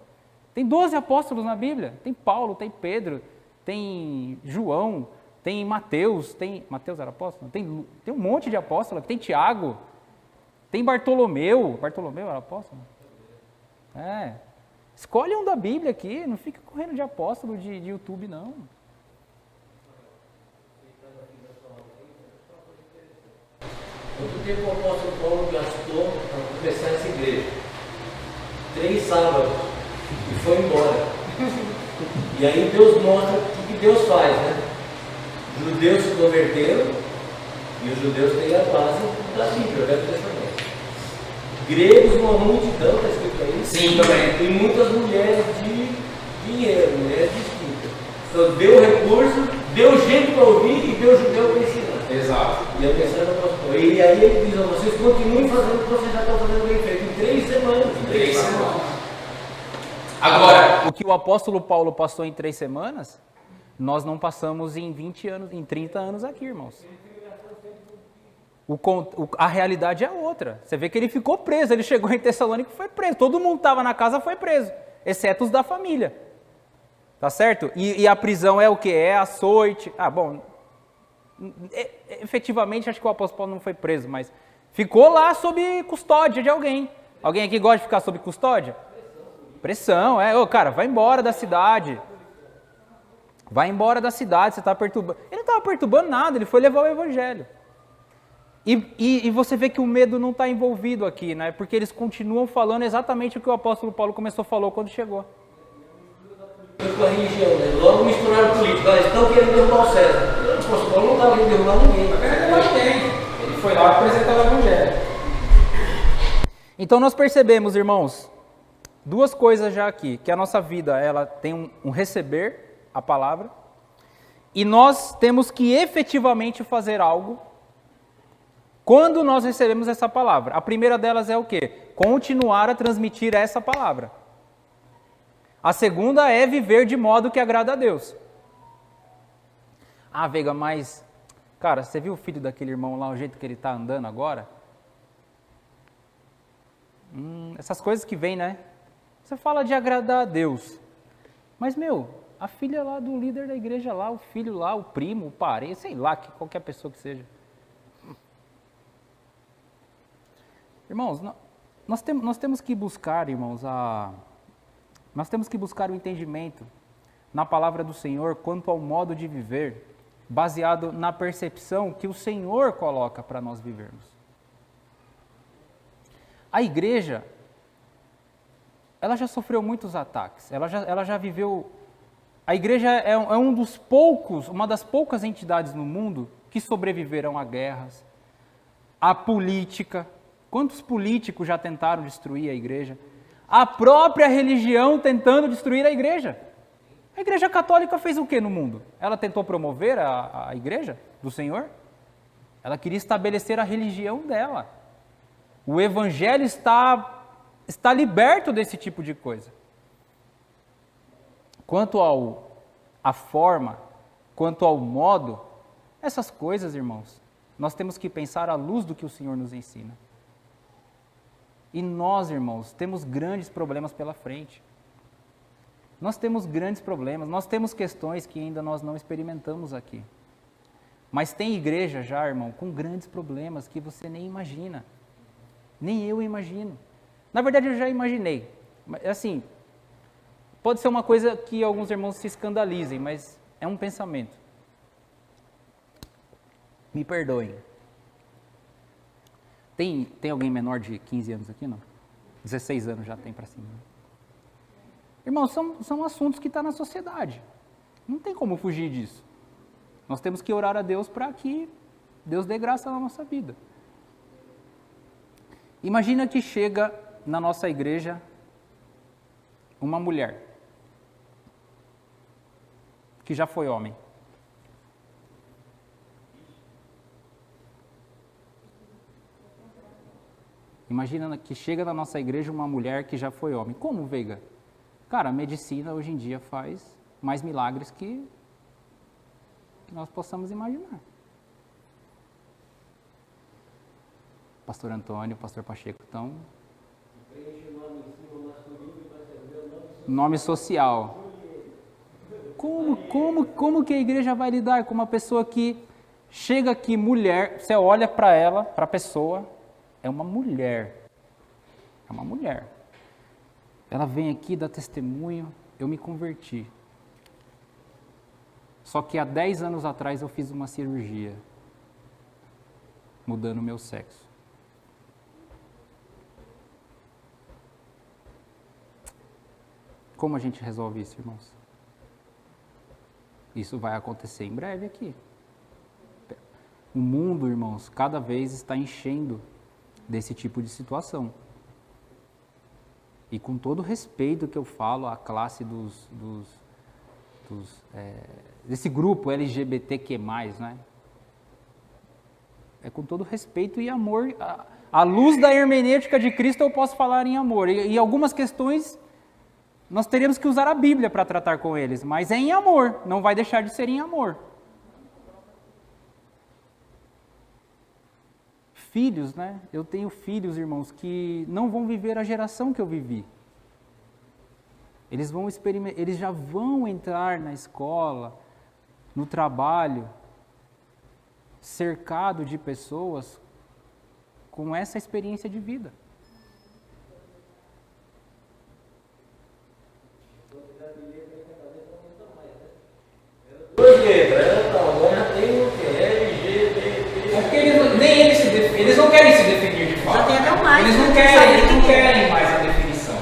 Tem 12 apóstolos na Bíblia. Tem Paulo, tem Pedro, tem João, tem Mateus. Mateus era apóstolo? Tem um monte de apóstolos. Tem Tiago, tem Bartolomeu. Bartolomeu era apóstolo? Escolhe um da Bíblia aqui, não fica correndo de apóstolo de YouTube, não. Quanto tempo o apóstolo Paulo gastou para começar essa igreja? 3 sábados. E foi embora. E aí Deus mostra o que Deus faz, né? Os judeus se converteram e os judeus têm a base da Bíblia, o Velho Testamento. Gregos, uma multidão, está escrito aí. Sim, também. E muitas mulheres de dinheiro, mulheres distintas. Então deu recurso, deu gente para ouvir e deu judeu para ensinar. Exato. E a mensagem do apóstolo. E aí ele diz, vocês continuem fazendo o que vocês já estão fazendo bem feito. Em 3 semanas. 3 semanas. Agora, o que o apóstolo Paulo passou em 3 semanas, nós não passamos em 20 anos, em 30 anos aqui, irmãos. A realidade é outra. Você vê que ele ficou preso, ele chegou em Tessalônica e foi preso. Todo mundo estava na casa, foi preso, exceto os da família. Tá certo? E a prisão é o quê? É açoite. Efetivamente, acho que o apóstolo Paulo não foi preso, mas ficou lá sob custódia de alguém. Alguém aqui gosta de ficar sob custódia? Pressão, cara, vai embora da cidade. Vai embora da cidade, você está perturbando. Ele não estava perturbando nada, ele foi levar o evangelho. E você vê que o medo não está envolvido aqui, né? Porque eles continuam falando exatamente o que o apóstolo Paulo falou quando chegou. Com a religião, né? Logo misturaram política. Eles estão querendo derrubar o César. O apóstolo Paulo não estava querendo derrubar ninguém. Ele foi lá apresentar o evangelho. Então nós percebemos, irmãos, duas coisas já aqui, que a nossa vida ela tem um receber a palavra, e nós temos que efetivamente fazer algo quando nós recebemos essa palavra. A primeira delas é o quê? Continuar a transmitir essa palavra. A segunda é viver de modo que agrada a Deus. Ah, Veiga, mas, cara, você viu o filho daquele irmão lá, o jeito que ele está andando agora? Essas coisas que vêm, né? Você fala de agradar a Deus. Mas, a filha lá do líder da igreja lá, o filho lá, o primo, o parente, sei lá, qualquer pessoa que seja. Irmãos, nós temos que buscar, irmãos, nós temos que buscar o entendimento na palavra do Senhor quanto ao modo de viver, baseado na percepção que o Senhor coloca para nós vivermos. A igreja, ela já sofreu muitos ataques, ela já viveu... A igreja é uma das poucas entidades no mundo que sobreviveram a guerras, a política. Quantos políticos já tentaram destruir a igreja? A própria religião tentando destruir a igreja. A igreja católica fez o que no mundo? Ela tentou promover a igreja do Senhor? Ela queria estabelecer a religião dela. O evangelho está liberto desse tipo de coisa. Quanto à forma, quanto ao modo, essas coisas, irmãos, nós temos que pensar à luz do que o Senhor nos ensina. E nós, irmãos, temos grandes problemas pela frente. Nós temos grandes problemas, nós temos questões que ainda nós não experimentamos aqui. Mas tem igreja já, irmão, com grandes problemas que você nem imagina. Nem eu imagino. Na verdade, eu já imaginei. Assim, pode ser uma coisa que alguns irmãos se escandalizem, mas é um pensamento. Me perdoem. Tem alguém menor de 15 anos aqui, não? 16 anos já tem para cima. Irmãos, são assuntos que estão na sociedade. Não tem como fugir disso. Nós temos que orar a Deus para que Deus dê graça na nossa vida. Imagina que chega na nossa igreja uma mulher que já foi homem. Imagina que chega na nossa igreja uma mulher que já foi homem. Como, Veiga? Cara, a medicina hoje em dia faz mais milagres que nós possamos imaginar. Pastor Antônio, Pastor Pacheco, então... Nome social. Como que a igreja vai lidar com uma pessoa que chega aqui, mulher, você olha para ela, para a pessoa, é uma mulher. É uma mulher. Ela vem aqui, dá testemunho, eu me converti. Só que há 10 anos atrás eu fiz uma cirurgia, mudando o meu sexo. Como a gente resolve isso, irmãos? Isso vai acontecer em breve aqui. O mundo, irmãos, cada vez está enchendo desse tipo de situação. E com todo o respeito que eu falo à classe desse grupo LGBTQ+, né? É com todo respeito e amor. À luz da hermenêutica de Cristo eu posso falar em amor. E algumas questões nós teríamos que usar a Bíblia para tratar com eles, mas é em amor, não vai deixar de ser em amor. Filhos, né? Eu tenho filhos, irmãos, que não vão viver a geração que eu vivi. Eles já vão entrar na escola, no trabalho, cercado de pessoas com essa experiência de vida. Duas letras, agora tem o que? LGBT. É porque eles não querem se definir de fato. Já tem até o mais. Eles não querem mais a definição.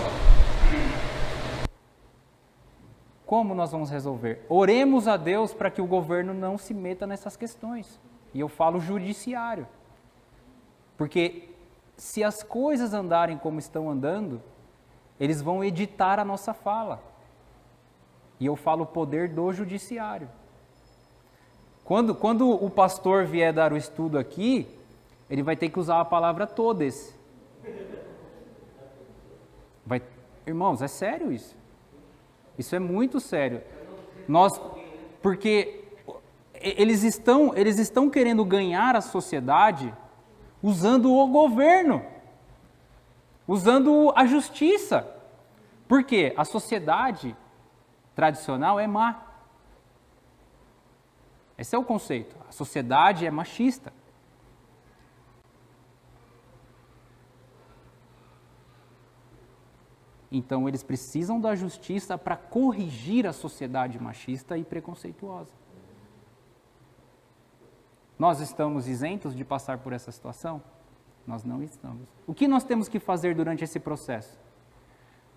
Como nós vamos resolver? Oremos a Deus para que o governo não se meta nessas questões. E eu falo judiciário. Porque se as coisas andarem como estão andando, eles vão editar a nossa fala. E eu falo o poder do judiciário. Quando o pastor vier dar o estudo aqui, ele vai ter que usar a palavra todes. Irmãos, é sério isso. Isso é muito sério. Porque eles estão querendo ganhar a sociedade usando o governo, usando a justiça. Por quê? A sociedade tradicional é má. Esse é o conceito. A sociedade é machista. Então, eles precisam da justiça para corrigir a sociedade machista e preconceituosa. Nós estamos isentos de passar por essa situação? Nós não estamos. O que nós temos que fazer durante esse processo?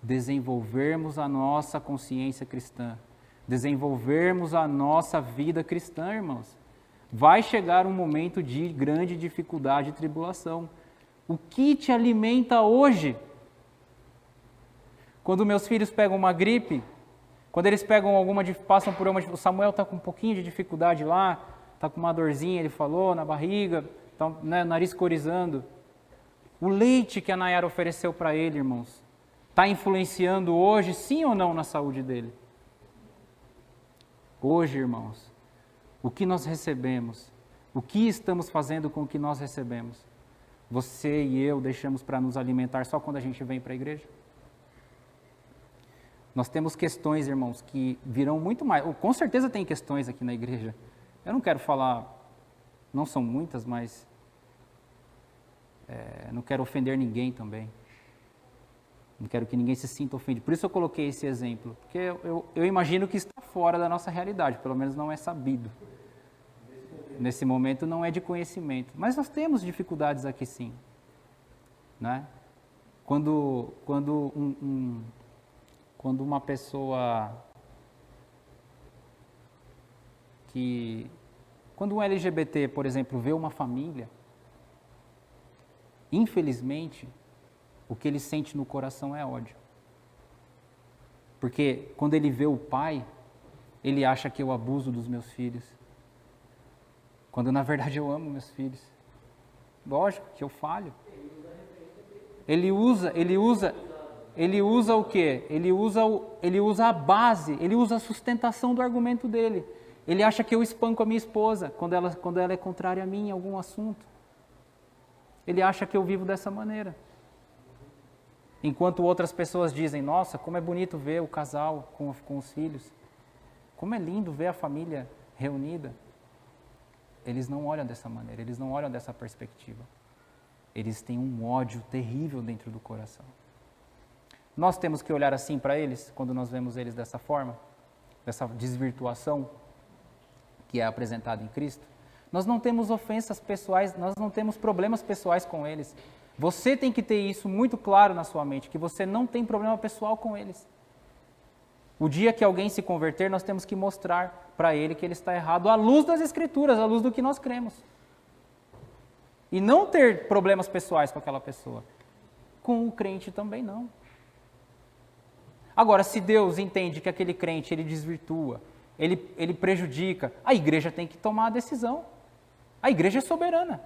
Desenvolvermos a nossa consciência cristã. Desenvolvermos a nossa vida cristã, irmãos. Vai chegar um momento de grande dificuldade e tribulação. O que te alimenta hoje? Quando meus filhos pegam uma gripe, quando eles pegam passam por uma... O Samuel está com um pouquinho de dificuldade lá, está com uma dorzinha, ele falou, na barriga, tá, né, nariz corizando. O leite que a Nayara ofereceu para ele, irmãos, está influenciando hoje, sim ou não, na saúde dele? Hoje, irmãos, o que nós recebemos, o que estamos fazendo com o que nós recebemos? Você e eu deixamos para nos alimentar só quando a gente vem para a igreja? Nós temos questões, irmãos, que virão muito mais. Com certeza tem questões aqui na igreja. Eu não quero falar, não são muitas, mas não quero ofender ninguém também. Não quero que ninguém se sinta ofendido. Por isso eu coloquei esse exemplo, porque eu imagino que está fora da nossa realidade, pelo menos não é sabido. Nesse momento não é de conhecimento. Mas nós temos dificuldades aqui sim. Né? Quando uma pessoa quando um LGBT, por exemplo, vê uma família, infelizmente, o que ele sente no coração é ódio. Porque quando ele vê o pai, ele acha que eu abuso dos meus filhos. Quando na verdade eu amo meus filhos. Lógico que eu falho. Ele usa o quê? Ele usa a base, ele usa a sustentação do argumento dele. Ele acha que eu espanco a minha esposa quando ela é contrária a mim em algum assunto. Ele acha que eu vivo dessa maneira. Enquanto outras pessoas dizem, nossa, como é bonito ver o casal com os filhos. Como é lindo ver a família reunida. Eles não olham dessa maneira, eles não olham dessa perspectiva. Eles têm um ódio terrível dentro do coração. Nós temos que olhar assim para eles, quando nós vemos eles dessa forma, dessa desvirtuação que é apresentada em Cristo. Nós não temos ofensas pessoais, nós não temos problemas pessoais com eles. Você tem que ter isso muito claro na sua mente, que você não tem problema pessoal com eles. O dia que alguém se converter, nós temos que mostrar para ele que ele está errado à luz das Escrituras, à luz do que nós cremos. E não ter problemas pessoais com aquela pessoa. Com o crente também não. Agora, se Deus entende que aquele crente, ele desvirtua, ele prejudica, a igreja tem que tomar a decisão. A igreja é soberana.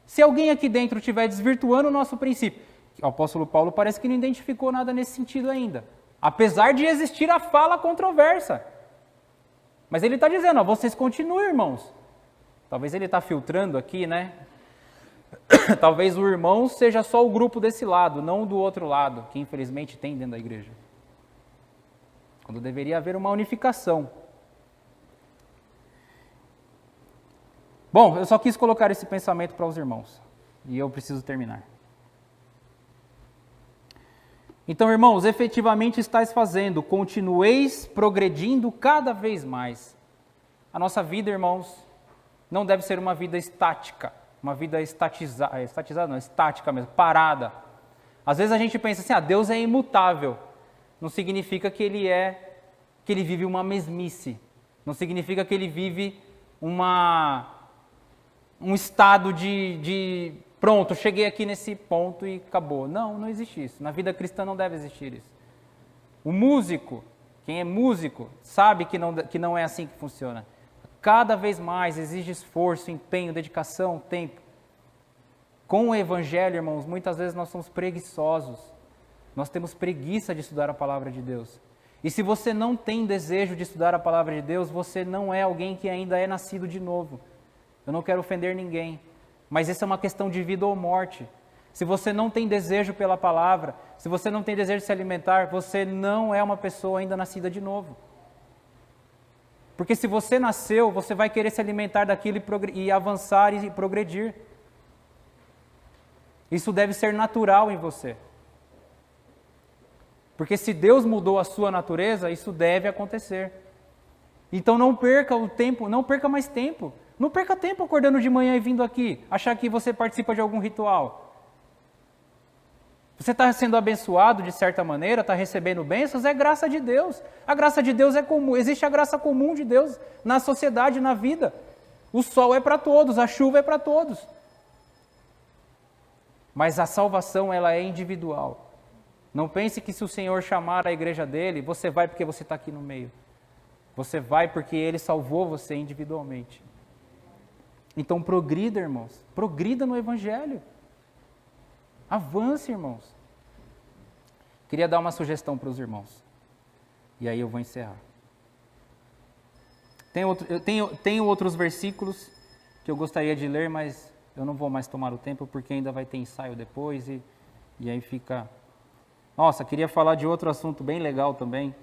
Se alguém aqui dentro estiver desvirtuando o nosso princípio, o apóstolo Paulo parece que não identificou nada nesse sentido ainda. Apesar de existir a fala controversa. Mas ele está dizendo, ó, vocês continuem, irmãos. Talvez ele está filtrando aqui, né? Talvez o irmão seja só o grupo desse lado, não do outro lado, que infelizmente tem dentro da igreja. Quando deveria haver uma unificação. Bom, eu só quis colocar esse pensamento para os irmãos. E eu preciso terminar. Então, irmãos, efetivamente estáis fazendo, continueis progredindo cada vez mais. A nossa vida, irmãos, não deve ser uma vida estática, uma vida estática mesmo, parada. Às vezes a gente pensa assim, Deus é imutável. Não significa que ele vive uma mesmice. Não significa que ele vive um estado de pronto, cheguei aqui nesse ponto e acabou. Não existe isso. Na vida cristã não deve existir isso. O músico, quem é músico, sabe que não é assim que funciona. Cada vez mais exige esforço, empenho, dedicação, tempo. Com o Evangelho, irmãos, muitas vezes nós somos preguiçosos. Nós temos preguiça de estudar a palavra de Deus. E se você não tem desejo de estudar a palavra de Deus, você não é alguém que ainda é nascido de novo. Eu não quero ofender ninguém, mas essa é uma questão de vida ou morte. Se você não tem desejo pela palavra, se você não tem desejo de se alimentar, você não é uma pessoa ainda nascida de novo. Porque se você nasceu, você vai querer se alimentar daquilo e avançar e progredir. Isso deve ser natural em você. Porque se Deus mudou a sua natureza, isso deve acontecer. Então não perca o tempo, não perca mais tempo. Não perca tempo acordando de manhã e vindo aqui, achar que você participa de algum ritual. Você está sendo abençoado de certa maneira, está recebendo bênçãos, é graça de Deus. A graça de Deus é comum, existe a graça comum de Deus na sociedade, na vida. O sol é para todos, a chuva é para todos. Mas a salvação, ela é individual. Não pense que se o Senhor chamar a igreja dele, você vai porque você está aqui no meio. Você vai porque ele salvou você individualmente. Então progrida, irmãos. Progrida no Evangelho. Avance, irmãos. Queria dar uma sugestão para os irmãos. E aí eu vou encerrar. Tenho outros versículos que eu gostaria de ler, mas eu não vou mais tomar o tempo porque ainda vai ter ensaio depois e aí fica... Nossa, queria falar de outro assunto bem legal também,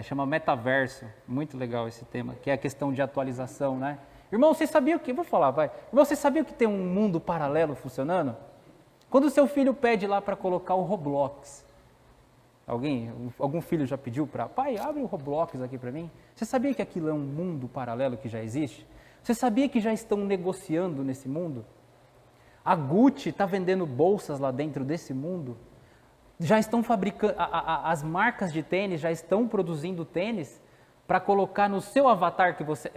chama metaverso, muito legal esse tema, que é a questão de atualização, né? Irmão, você sabia o que... Vou falar, vai. Irmão, você sabia que tem um mundo paralelo funcionando? Quando o seu filho pede lá para colocar o Roblox, algum filho já pediu para... Pai, abre o Roblox aqui para mim. Você sabia que aquilo é um mundo paralelo que já existe? Você sabia que já estão negociando nesse mundo? A Gucci está vendendo bolsas lá dentro desse mundo? Já estão fabricando, as marcas de tênis já estão produzindo tênis para colocar no seu avatar que você...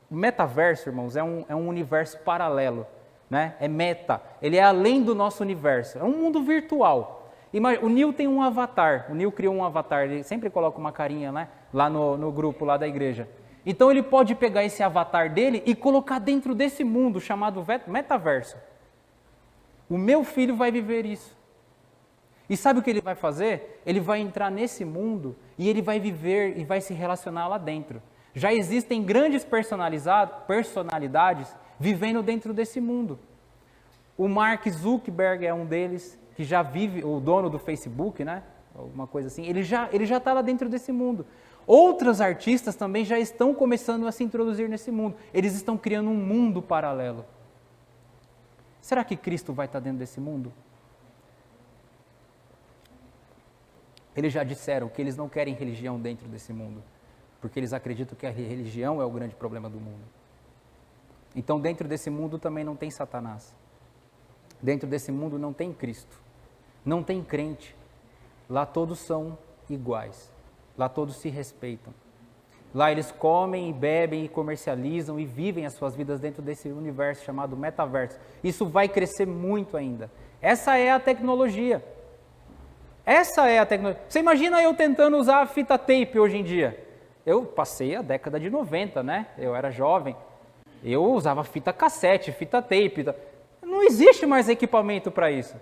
O metaverso, irmãos, é um universo paralelo, né? É meta, ele é além do nosso universo, é um mundo virtual. O Nil tem um avatar, o Nil criou um avatar, ele sempre coloca uma carinha, né? Lá no grupo lá da igreja. Então ele pode pegar esse avatar dele e colocar dentro desse mundo chamado metaverso. O meu filho vai viver isso. E sabe o que ele vai fazer? Ele vai entrar nesse mundo e ele vai viver e vai se relacionar lá dentro. Já existem grandes personalidades vivendo dentro desse mundo. O Mark Zuckerberg é um deles, que já vive, o dono do Facebook, né? Alguma coisa assim. Ele já está lá dentro desse mundo. Outros artistas também já estão começando a se introduzir nesse mundo. Eles estão criando um mundo paralelo. Será que Cristo vai estar dentro desse mundo? Eles já disseram que eles não querem religião dentro desse mundo, porque eles acreditam que a religião é o grande problema do mundo. Então, dentro desse mundo também não tem Satanás. Dentro desse mundo não tem Cristo. Não tem crente. Lá todos são iguais. Lá todos se respeitam. Lá eles comem, bebem e comercializam e vivem as suas vidas dentro desse universo chamado metaverso. Isso vai crescer muito ainda. Essa é a tecnologia. Essa é a tecnologia. Você imagina eu tentando usar a fita tape hoje em dia? Eu passei a década de 90, né? Eu era jovem. Eu usava fita cassete, fita tape. Não existe mais equipamento para isso.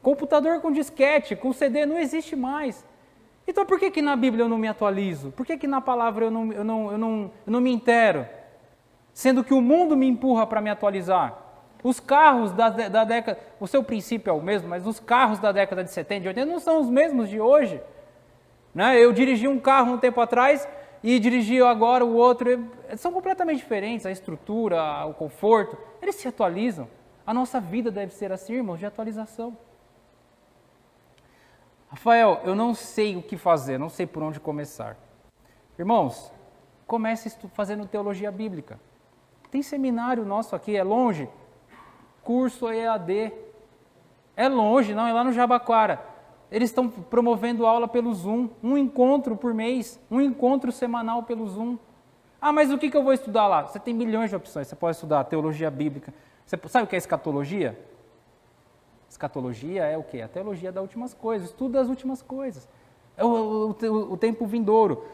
Computador com disquete, com CD, não existe mais. Então por que na Bíblia eu não me atualizo? Por que na palavra eu não me intero? Sendo que o mundo me empurra para me atualizar. Os carros da década, o seu princípio é o mesmo, mas os carros da década de 70 e 80 não são os mesmos de hoje. Né? Eu dirigi um carro um tempo atrás e dirigi agora o outro. São completamente diferentes, a estrutura, o conforto, eles se atualizam. A nossa vida deve ser assim, irmãos, de atualização. Rafael, eu não sei o que fazer, não sei por onde começar. Irmãos, comece fazendo teologia bíblica. Tem seminário nosso aqui, é longe. Curso EAD. É longe, não, é lá no Jabaquara. Eles estão promovendo aula pelo Zoom, um encontro por mês, um encontro semanal pelo Zoom. Ah, mas o que eu vou estudar lá? Você tem milhões de opções, você pode estudar teologia bíblica. Você sabe o que é escatologia? Escatologia é o quê? A teologia das últimas coisas, estudo das últimas coisas. É o tempo vindouro.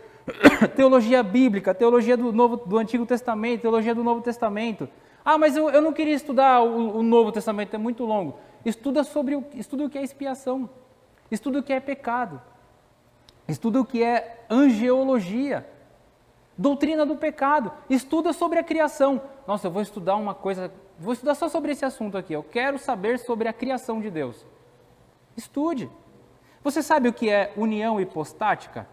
Teologia bíblica, teologia do Antigo Testamento, teologia do Novo Testamento. Ah, mas eu não queria estudar o Novo Testamento, é muito longo. Estuda o que é expiação. Estuda o que é pecado. Estuda o que é angeologia. Doutrina do pecado. Estuda sobre a criação. Nossa, eu vou estudar uma coisa, vou estudar só sobre esse assunto aqui. Eu quero saber sobre a criação de Deus. Estude. Você sabe o que é união hipostática?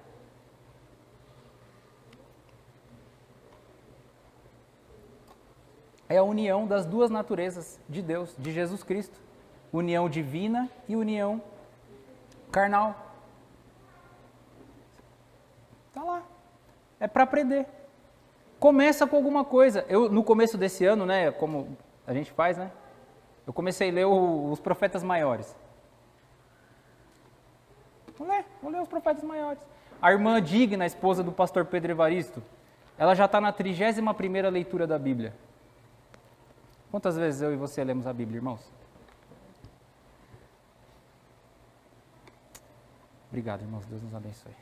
É a união das duas naturezas de Deus, de Jesus Cristo. União divina e união carnal. Está lá. É para aprender. Começa com alguma coisa. No começo desse ano, né, como a gente faz, né? Eu comecei a ler os profetas maiores. Vou ler os profetas maiores. A irmã Digna, a esposa do pastor Pedro Evaristo, ela já está na 31ª leitura da Bíblia. Quantas vezes eu e você lemos a Bíblia, irmãos? Obrigado, irmãos. Deus nos abençoe.